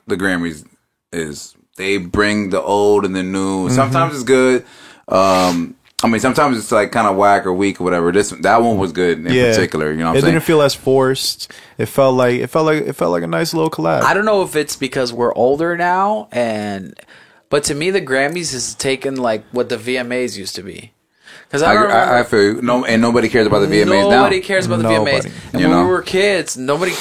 Grammys is. They bring the old and the new. Sometimes it's good. Sometimes it's like kind of whack or weak or whatever. That one was good in particular. You know what I'm saying? It didn't feel as forced. It felt like a nice little collab. I don't know if it's because we're older now but to me, the Grammys has taken like what the VMAs used to be. Because I feel you. No, and nobody cares about the VMAs now. Nobody cares about the VMAs. And when we were kids, nobody.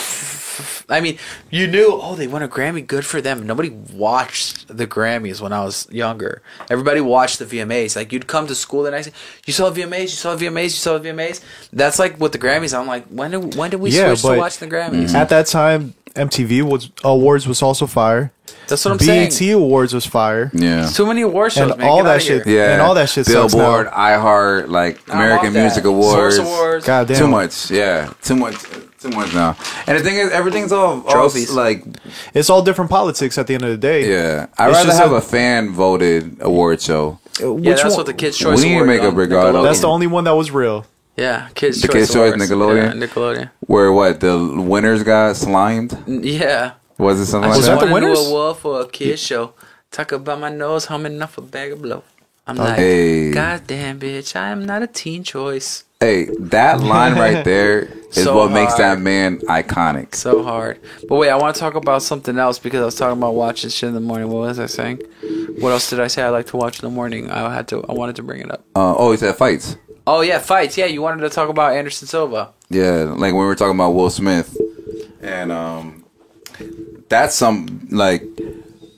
I mean, you knew, they won a Grammy, good for them. Nobody watched the Grammys when I was younger. Everybody watched the VMAs. Like, you'd come to school the next day, you saw the VMAs, you saw the VMAs, you saw the VMAs. That's like with the Grammys. I'm like, when did we switch to watch the Grammys? At that time, MTV Awards was also fire. That's what I'm saying. BET Awards was fire. Yeah. Too many award shows, and man. all that shit. Yeah. And all that shit. Billboard, iHeart, like American Music Awards. Source Awards. God damn. Too much. Yeah. Too much now. And the thing is, everything's all trophies. Like, it's all different politics at the end of the day. Yeah. I'd rather have a fan voted award show. Yeah, that's what the Kids' Choice We need to Award make a regard. That's the only one that was real. Yeah, Kids' The Choice Kids' Choice, Awards. Nickelodeon. Yeah, Nickelodeon. Where what? The winners got slimed? Yeah. Was it something I like just that wanted the winners? to do a wolf for a kid show. Talk about my nose, humming enough a bag of blow. I'm like, Hey. goddamn, bitch, I am not a teen choice. Hey, that line right there is So what makes that hard. man iconic. So hard. But wait, I want to talk about something else because I was talking about watching shit in the morning. What was I saying? What else did I say I like to watch in the morning? I wanted to bring it up. He said fights. Oh yeah, fights. Yeah, you wanted to talk about Anderson Silva. Yeah, like when we were talking about Will Smith. And that's some, like,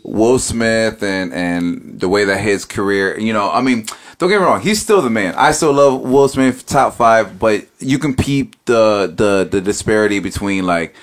Will Smith and the way that his career, I mean, don't get me wrong, he's still the man. I still love Will Smith, top 5, but you can peep the disparity between, like,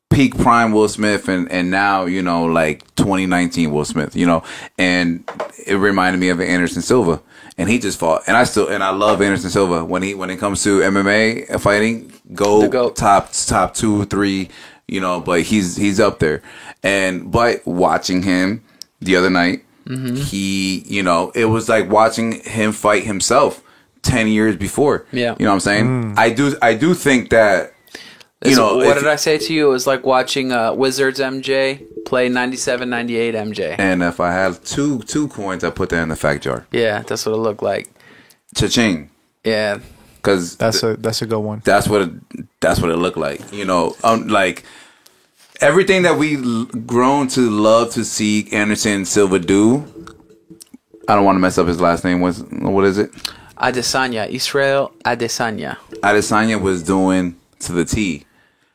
peak prime Will Smith and now, you know, like 2019 Will Smith, you know, and it reminded me of Anderson Silva, and he just fought, and I love Anderson Silva when it comes to MMA fighting, go top 2, 3, you know, but he's up there, but watching him the other night, he, you know, it was like watching him fight himself 10 years before. Yeah. You know what I'm saying? I do think that, you know, what did I say to you? It was like watching Wizards MJ play 97, 98 MJ. And if I had two coins, I put that in the fact jar. Yeah, that's what it looked like. Cha-ching. Yeah. Because that's a good one. That's what it looked like. You know, like everything that we grown to love to see Anderson Silva do. I don't want to mess up his last name. What is it? Adesanya. Israel Adesanya. Adesanya was doing to the T.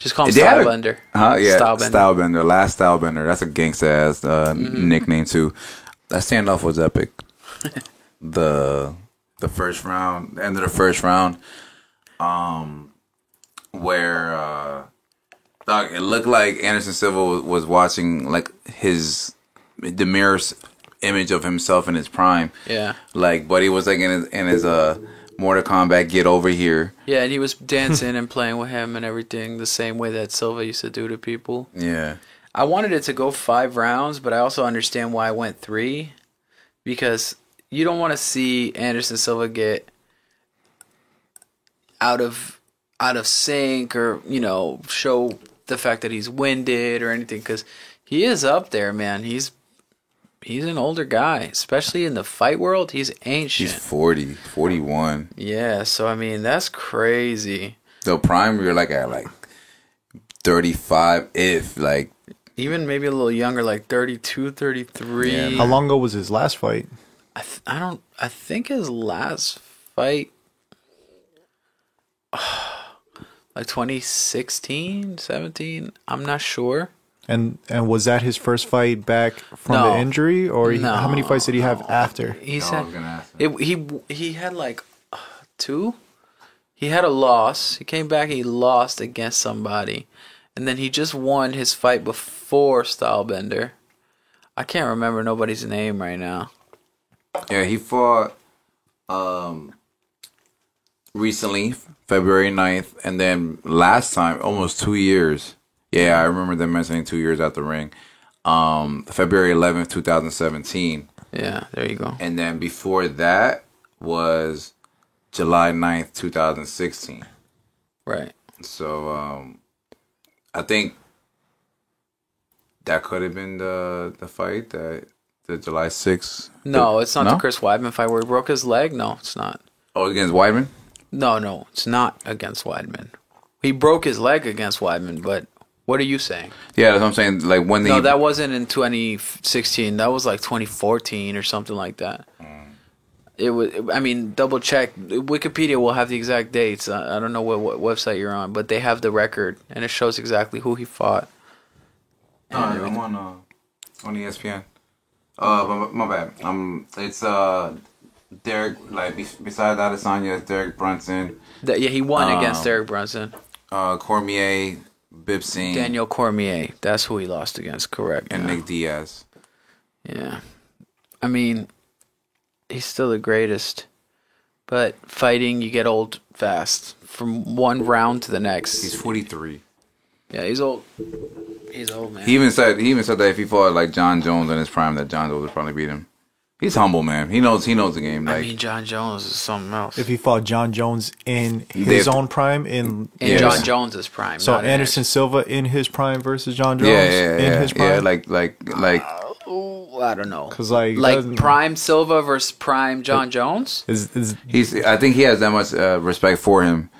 Just call him Stylebender. Yeah. Stylebender. Stylebender. Last Stylebender. That's a gangsta ass nickname too. That standoff was epic. the first round, the end of the first round, where it looked like Anderson Silva was watching like the mirror image of himself in his prime. Yeah. Like, but he was like in his Mortal Kombat get over here. Yeah, and he was dancing and playing with him and everything the same way that Silva used to do to people. Yeah. I wanted it to go 5 rounds, but I also understand why I went 3. Because you don't want to see Anderson Silva get out of sync or, you know, show the fact that he's winded or anything. Because he is up there, man. He's an older guy, especially in the fight world. He's ancient. He's 40, 41. Yeah, so I mean, that's crazy. The prime, you're like at like 35, if like. Even maybe a little younger, like 32, 33. Yeah. How long ago was his last fight? I think his last fight, like 2016, 17. I'm not sure. And was that his first fight back from the injury, or how many fights did he have after? He had like 2. He had a loss. He came back and he lost against somebody, and then he just won his fight before Stylebender. I can't remember nobody's name right now. Yeah, he fought recently, February 9th, and then last time, almost 2 years. Yeah, I remember them mentioning 2 years at the ring. February 11th, 2017. Yeah, there you go. And then before that was July 9th, 2016. Right. So I think that could have been the fight, the July 6th. No, it's not the Chris Weidman fight where he broke his leg. No, it's not. Oh, against Weidman? No, it's not against Weidman. He broke his leg against Weidman, but what are you saying? Yeah, that's what I'm saying. Like when No, that wasn't in 2016. That was like 2014 or something like that. It was. I mean, double check. Wikipedia will have the exact dates. I don't know what website you're on, but they have the record and it shows exactly who he fought. I'm on ESPN. My bad. It's Derek. Like besides Adesanya, it's Derek Brunson. He won against Derek Brunson. Cormier, Bibsing, Daniel Cormier. That's who he lost against. Correct. And Nick Diaz. Yeah, I mean, he's still the greatest. But fighting, you get old fast from one round to the next. He's 43. Yeah, he's old. He's old, man. He even said that if he fought like John Jones in his prime, that John Jones would probably beat him. He's humble, man. He knows the game. Like, I mean, John Jones is something else. If he fought John Jones in his own prime, in John Jones's prime. So Anderson Silva in his prime versus John Jones in his prime. Yeah, like. I don't know. Because like prime Silva versus prime John Jones. I think he has that much respect for him.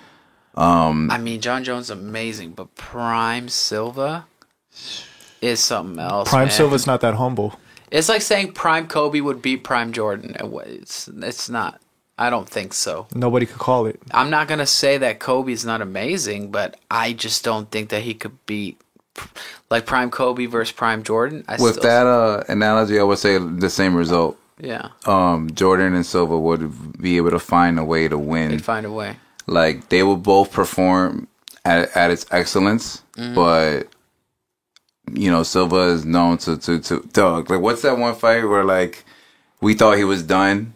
I mean, John Jones is amazing, but prime Silva is something else. Prime man. Silva's not that humble. It's like saying prime Kobe would beat prime Jordan. It's not. I don't think so. Nobody could call it. I'm not going to say that Kobe's not amazing, but I just don't think that he could beat like prime Kobe versus prime Jordan. With that analogy, I would say the same result. Yeah. Jordan and Silva would be able to find a way to win. They'd find a way. Like, they will both perform at its excellence, but Silva is known to dog. Like, what's that one fight where like we thought he was done,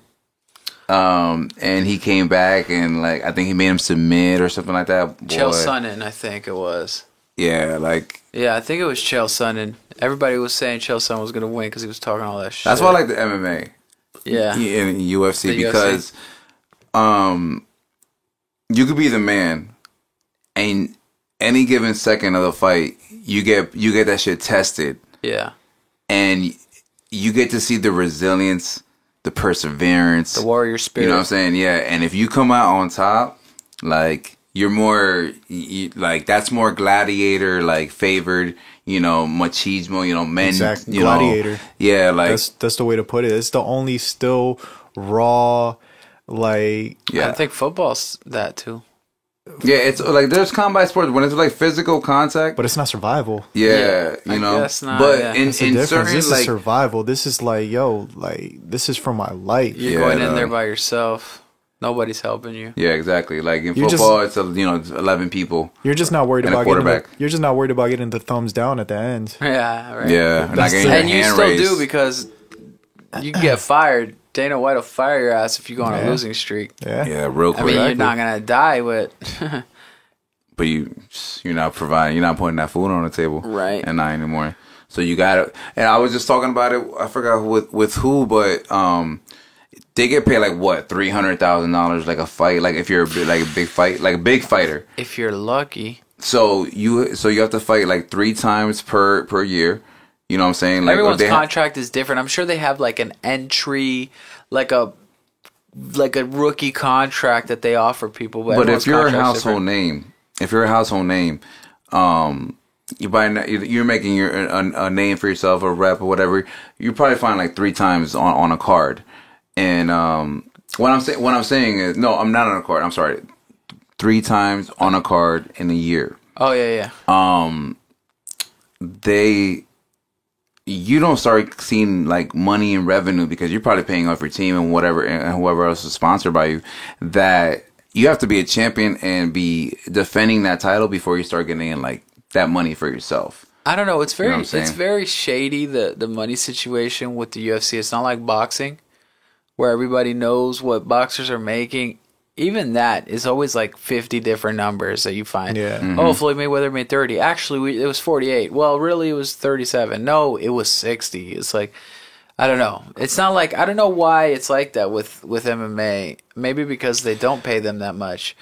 and he came back and like I think he made him submit or something like that. Chael Sonnen, I think it was. Yeah, like Yeah, I think it was Chael Sonnen. Everybody was saying Chael Sonnen was gonna win because he was talking all that shit. that's why I like the MMA. Yeah. In UFC The because you could be the man, and any given second of the fight, you get that shit tested, Yeah. and you get to see the resilience, the perseverance, The warrior spirit. You know what I'm saying? Yeah, and if you come out on top, like you're more like that's more gladiator like favored. Machismo. Men. Exactly. Gladiator. Yeah, like That's the way to put it. It's the only still raw, like yeah. I think football's that too. Yeah, it's like there's combat sports when it's like physical contact. but it's not survival. Yeah, I guess not, But yeah. in It's the difference. certain This like is survival. This is like, this is for my life. You're Yeah, going in no. there by yourself. Nobody's helping you. yeah, exactly. Like in You football, it's 11 people. You're just not worried And a about getting quarterback. you're just not worried about getting the thumbs down at the end. Yeah, right. Yeah, not That's getting the- your And you hand still raised. do because you can get fired. Dana White will fire your ass if you go on a Yeah. losing streak. Yeah. Yeah, real I quick. mean, you're not gonna die, but But you're not providing. You're not putting that food on the table, Right. And not anymore. So you got it. And I was just talking about it. I forgot with who, but they get paid like what $300,000 like a fight. Like if you're a big fight, like a big fighter. if you're lucky, So you have to fight like 3 times per year. You know what I'm saying? Like everyone's they contract is different. I'm sure they have like an entry, like a rookie contract that they offer people. But everyone's if you're a contract's household name, you're making a name for yourself, a rep or whatever. You probably find like 3 times on a card. And what I'm saying is no, I'm not on a card. I'm sorry, 3 times on a card in a year. Oh yeah. You don't start seeing like money and revenue because you're probably paying off your team and whatever and whoever else is sponsored by you. That you have to be a champion and be defending that title before you start getting in like that money for yourself. I don't know. It's very what I'm saying? it's very shady the money situation with the UFC. It's not like boxing where everybody knows what boxers are making. Even that is always like 50 different numbers that you find. Yeah. Mm-hmm. Oh, Floyd Mayweather made 30. Actually, it was 48. Well, really, it was 37. No, it was 60. It's like, I don't know. It's not like, I don't know why it's like that with MMA. Maybe because they don't pay them that much.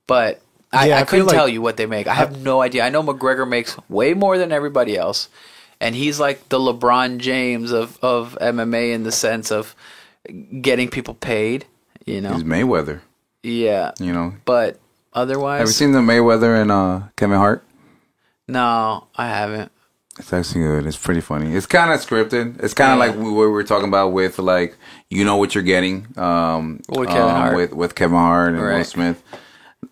But I I feel couldn't like- tell you what they make. I have no idea. I know McGregor makes way more than everybody else. And he's like the LeBron James of MMA in the sense of getting people paid, you know? He's Mayweather, Yeah. you know. But otherwise, Have you seen the Mayweather and Kevin Hart? no, I haven't. It's actually good. It's pretty funny. It's kind of scripted. It's kind of like what we were talking about with like you know what you're getting With Kevin Hart. with Kevin Hart and Will Right. Smith.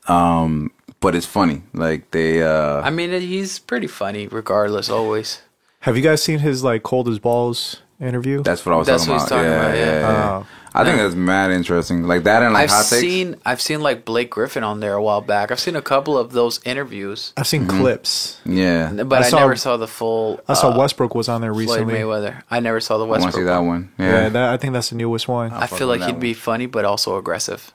But it's funny. Like they I mean, he's pretty funny, regardless. Always. Have you guys seen his like cold as balls interview? that's what I was That's talking what he's about. talking Yeah, about, yeah. Oh. I think that's mad interesting. Like that and like hot takes. I've seen like Blake Griffin on there a while back. I've seen a couple of those interviews, I've seen clips. Yeah, but I, saw- never saw the full. I saw Westbrook was on there Floyd recently. Mayweather. I never saw the I want to Westbrook. see that one. one. Yeah, Yeah, I think that's the newest one. I fuck feel with like that he'd be funny, but also aggressive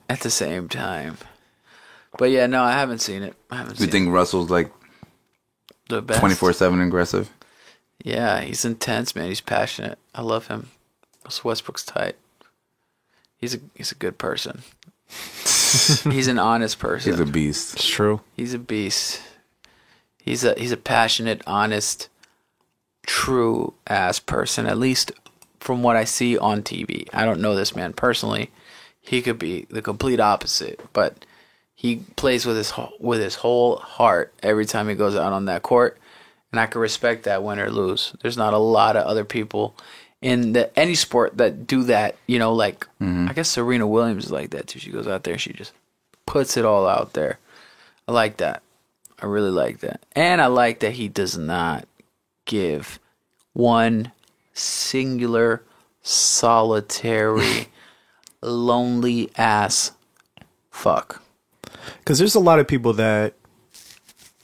at the same time. But yeah, no, I haven't seen it. I haven't you seen think Russell's like the best. 24/7 aggressive? Yeah, he's intense, man. He's passionate. I love him. Russell Westbrook's tight. He's a good person. He's an honest person. He's a beast. It's true. He's a beast. He's a passionate, honest, true ass person. At least from what I see on TV. I don't know this man personally. He could be the complete opposite, but he plays with his whole heart every time he goes out on that court, and I can respect that, win or lose. There's not a lot of other people in any sport that do that. You know, like I guess Serena Williams is like that too. She goes out there, and she just puts it all out there. I like that. I really like that. And I like that he does not give one singular, solitary, lonely ass fuck. Because there's a lot of people that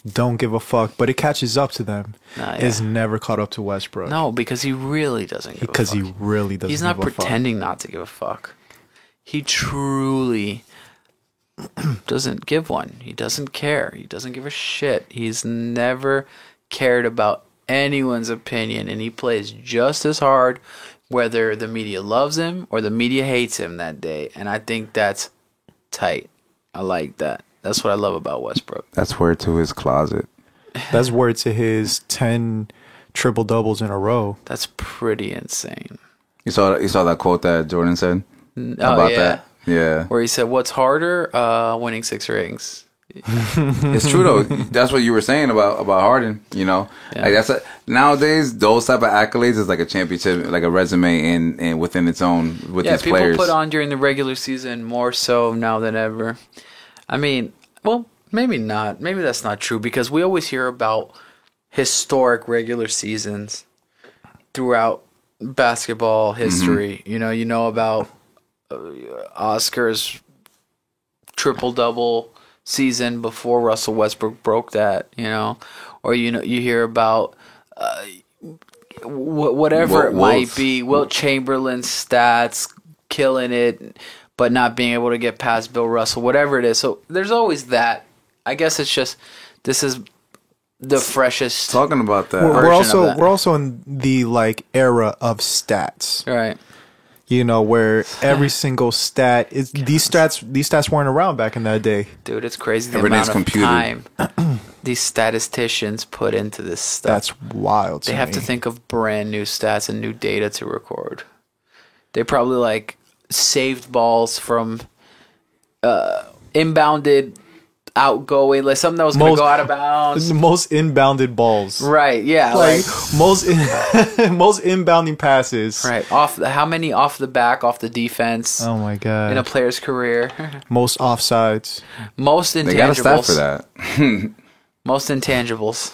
don't give a fuck, but it catches up to them. Nah, yeah. It's never caught up to Westbrook. No, because he really doesn't give a fuck. Because he really doesn't He's not give a fuck. pretending not to give a fuck. He truly doesn't give one. He doesn't care. He doesn't give a shit. He's never cared about anyone's opinion, and he plays just as hard whether the media loves him or the media hates him that day. And I think that's tight. I like that. That's what I love about Westbrook. That's word to his closet. That's word to his 10 triple doubles in a row. That's pretty insane. You saw that quote that Jordan said about that? Yeah. Where he said, "What's harder? Winning 6 rings." It's true though. That's what you were saying about Harden. You know, like nowadays those type of accolades is like a championship, like a resume in within its own with these people players. put on during the regular season more so now than ever. I mean, well, maybe not. Maybe that's not true because we always hear about historic regular seasons throughout basketball history. Mm-hmm. You know about Oscar's triple double season before Russell Westbrook broke that, or you hear about whatever it might be, Wilt Chamberlain's stats killing it but not being able to get past Bill Russell, whatever it is. So there's always that. I guess it's just this is the freshest talking about that. We're also in the era of stats. Right. Where every single stat is these stats weren't around back in that day. Dude, it's crazy the Everything's amount of computed. time these statisticians put into this stuff. That's wild. They have to think of brand new stats and new data to record. They probably saved balls from inbounded, outgoing, like something that was going to go out of bounds. The most inbounded balls. Right, yeah. Most inbounding passes. Right. How many off the back, off the defense? Oh my god. In a player's career. Most offsides. Most intangibles. They got a stat for that. Most intangibles.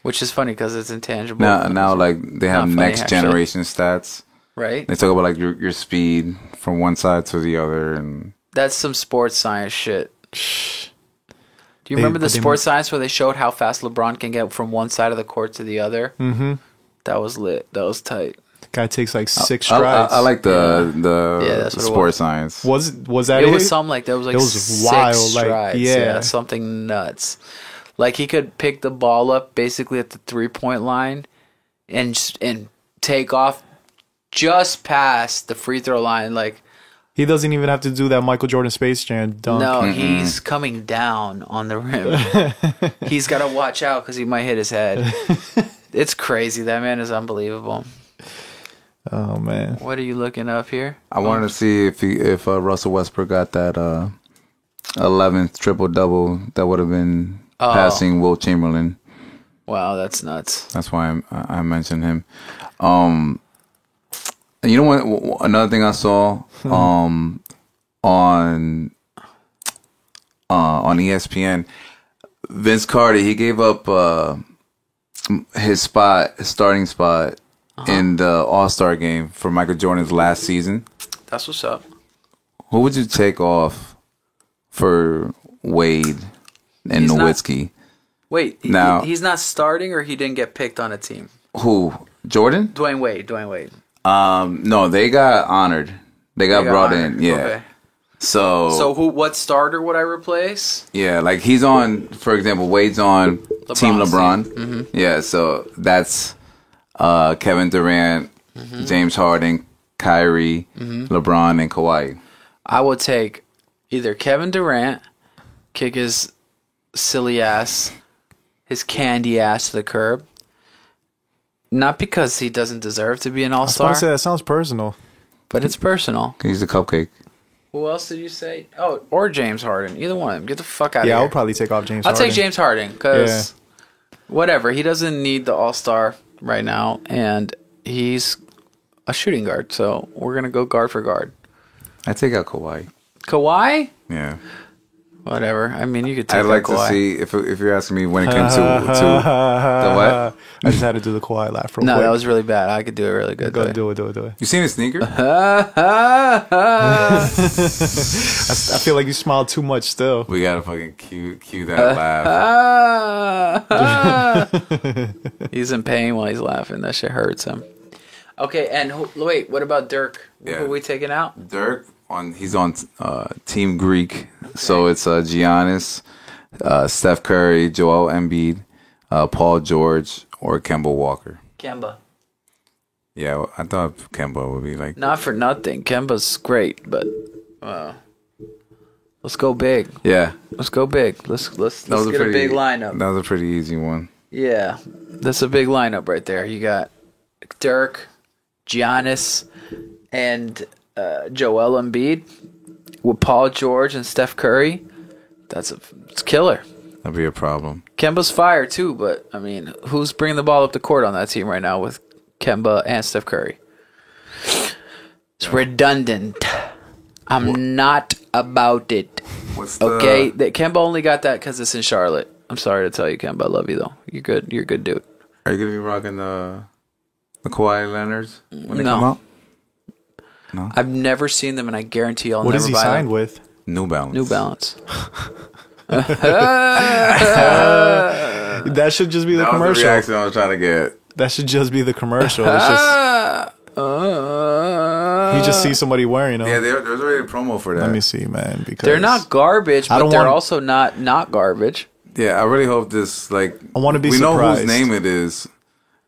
Which is funny because it's intangible. Now they have next generation stats. Right. They talk about your speed from one side to the other, and that's some sports science shit. Do you remember the sports science where they showed how fast LeBron can get from one side of the court to the other? Mm-hmm. That was lit. That was tight. The guy takes 6 strides. I like the sports science. Was that it? It was something like that. It was 6 wild. strides. Yeah, something nuts. He could pick the ball up basically at the 3-point line and take off just past the free throw line. He doesn't even have to do that Michael Jordan Space Jam dunk. No, he's coming down on the rim. He's got to watch out because he might hit his head. It's crazy. That man is unbelievable. Oh, man. What are you looking up here? I wanted to see if Russell Westbrook got that 11th triple-double that would have been passing Wilt Chamberlain. Wow, that's nuts. That's why I mentioned him. And you know what? Another thing I saw on ESPN, Vince Carter, he gave up his starting spot in the All-Star game for Michael Jordan's last season. That's what's up. Who would you take off for Wade and Nowitzki? Wait, he's not starting, or he didn't get picked on a team? Who? Jordan? Dwayne Wade. No, they got honored. They got brought in. Yeah. Okay. So what starter would I replace? Yeah, he's on. For example, Wade's on Team LeBron. Mm-hmm. Yeah, so that's Kevin Durant, James Harden, Kyrie, LeBron, and Kawhi. I would take either Kevin Durant, kick his silly ass, his candy ass to the curb. Not because he doesn't deserve to be an all-star. I was going to say, that sounds personal. But it's personal. He's a cupcake. Who else did you say? Oh, or James Harden. Either one of them. Get the fuck out of here. Yeah, I would probably take off James Harden. I'll take James Harden because whatever. He doesn't need the all-star right now, and he's a shooting guard. So we're going to go guard for guard. I take out Kawhi. Kawhi? Yeah. Whatever. I mean, you could take I'd like that to Kawhi. see if you're asking me when it comes to the what? I just had to do the Kawhi laugh real No, quick. that was really bad. I could do it really good. Go though. do it. You seen his sneaker? I feel like you smiled too much still. We gotta fucking cue that laugh. He's in pain while he's laughing. That shit hurts him. Okay, and wait, what about Dirk? Yeah. Who are we taking out? Dirk he's on Team Greek, so it's Giannis, Steph Curry, Joel Embiid, Paul George, or Kemba Walker. Kemba. Yeah, I thought Kemba would be like. Not for nothing. Kemba's great, but let's go big. Yeah, Let's go big. Let's get a big lineup. That was a pretty easy one. Yeah, that's a big lineup right there. You got Dirk, Giannis, and Joel Embiid with Paul George and Steph Curry. It's killer. That'd be a problem. Kemba's fire too, but I mean, who's bringing the ball up the court on that team right now with Kemba and Steph Curry? It's redundant. I'm not about it. What's the Okay, Kemba only got that because it's in Charlotte. I'm sorry to tell you, Kemba. I love you though. You're good. You're a good dude. Are you gonna be rocking the Kawhi Leonards when they No. come out? I've never seen them, and I guarantee I'll What never is he buy signed them. with? New Balance. New Balance. That should just be the That was the commercial. reaction I was trying to get. That should just be the commercial. It's just you just see somebody wearing them. Yeah, there's already a promo for that. Let me see, man. Because They're not garbage, I but don't they're want- also not garbage. Yeah, I really hope this I wanna be we know surprised. whose name it is,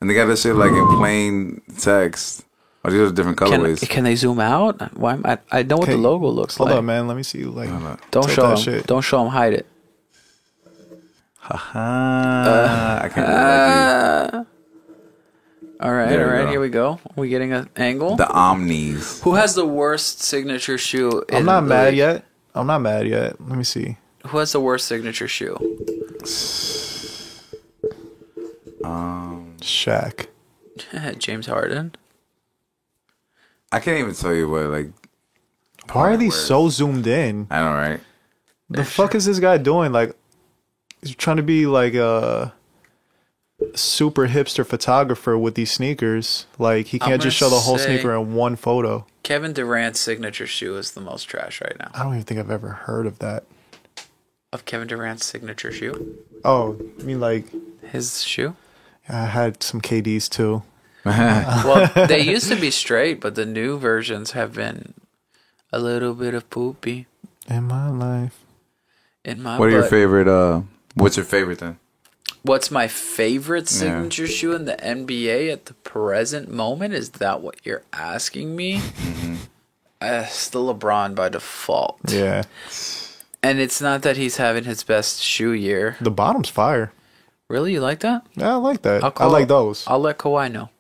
and they got this shit like in plain text. Oh, these are different colorways. Can they zoom out? Why? I know what the Okay, logo looks Hold like. up, man. Let me see. Like, Don't tilt show that them. shit. Don't show them. Hide it. I can't believe All right, There all we right. go. Here we go. Are we getting an angle? the Omnis. Who has the worst signature shoe? I'm not mad yet. I'm not mad yet. Let me see. Who has the worst signature shoe? Shaq. James Harden. I can't even tell you what like. Why are these wears. so zoomed in? I know, right? The fuck is this guy doing? Like, he's trying to be like a super hipster photographer with these sneakers. Like, he can't just show gonna the whole say- sneaker in one photo. Kevin Durant's signature shoe is the most trash right now. I don't even think I've ever heard of that. Of Kevin Durant's signature shoe? Oh, I mean, like, His shoe? I had some KDs too. Well, they used to be straight, but the new versions have been a little bit of poopy In my life. in my What are your butt. favorite? What's your favorite then? What's my favorite signature shoe in the NBA at the present moment? Is that what you're asking me? It's the LeBron by default. Yeah. And it's not that he's having his best shoe year. The bottom's fire. Really? You like that? Yeah, I like that. I'll I like those. I'll let Kawhi know.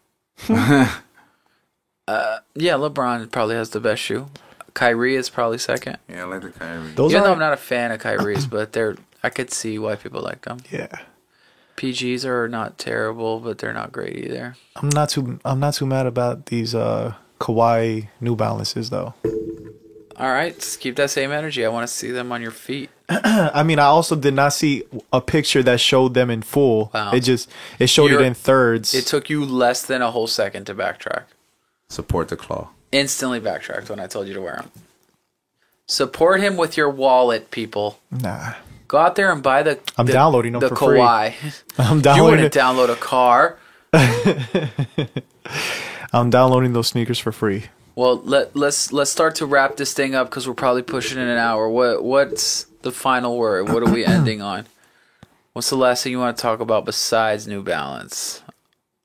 Yeah, LeBron probably has the best shoe. Kyrie is probably second. Yeah, I like the Kyrie. Those Even though are I'm not a fan of Kyrie's, but I could see why people like them. yeah. PGs are not terrible, but they're not great either. I'm not too mad about these Kawhi New Balances though. All right, just keep that same energy. I want to see them on your feet. I mean, I also did not see a picture that showed them in full. Wow. It showed it You're- in thirds. It took you less than a whole second to backtrack. Support the claw. Instantly backtracked when I told you to wear them. Support him with your wallet, people. Nah. Go out there and buy I'm downloading them the for free. Kawhi. I'm You downloading wouldn't download a car. I'm downloading those sneakers for free. Well, let's start to wrap this thing up because we're probably pushing in an hour. What's the final word? What are we ending on? What's the last thing you want to talk about besides New Balance?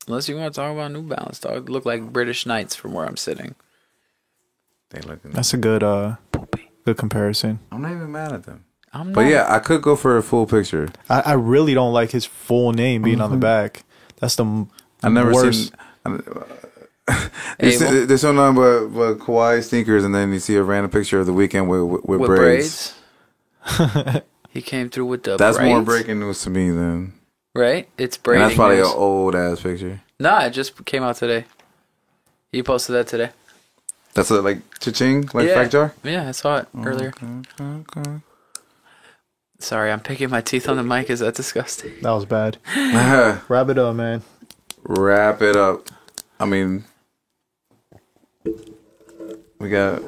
Unless you want to talk about New Balance, dog. They look like British Knights from where I'm sitting. They look. That's a good good comparison. I'm not even mad at them. I'm But not- yeah, I could go for a full picture. I really don't like his full name being on the back. That's the I never worst. seen. Abel? There's so none but Kawhi sneakers, and then you see a random picture of the weekend with with braids. braids. He came through with the That's braids. more breaking news to me than. Right? It's And braiding that's probably news. an old ass picture. Nah, it just came out today. He posted that today. That's like cha-ching, like yeah. Fact Jar. Yeah, I saw it earlier. Okay. Sorry, I'm picking my teeth on the mic. Is that disgusting? That was bad. Wrap it up, man. Wrap it up. I mean, we got.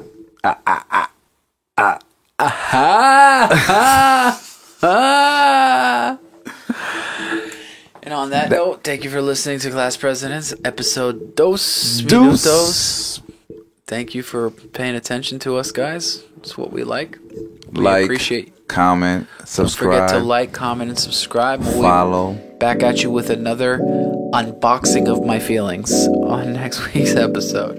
And on that note, thank you for listening to Class Presidents, episode Dos Deuce. Minutos. Thank you for paying attention to us, guys. It's what we like. We Like, appreciate. comment, Don't subscribe, forget to like, comment, and subscribe. We'll follow. be back at you with another unboxing of my feelings on next week's episode.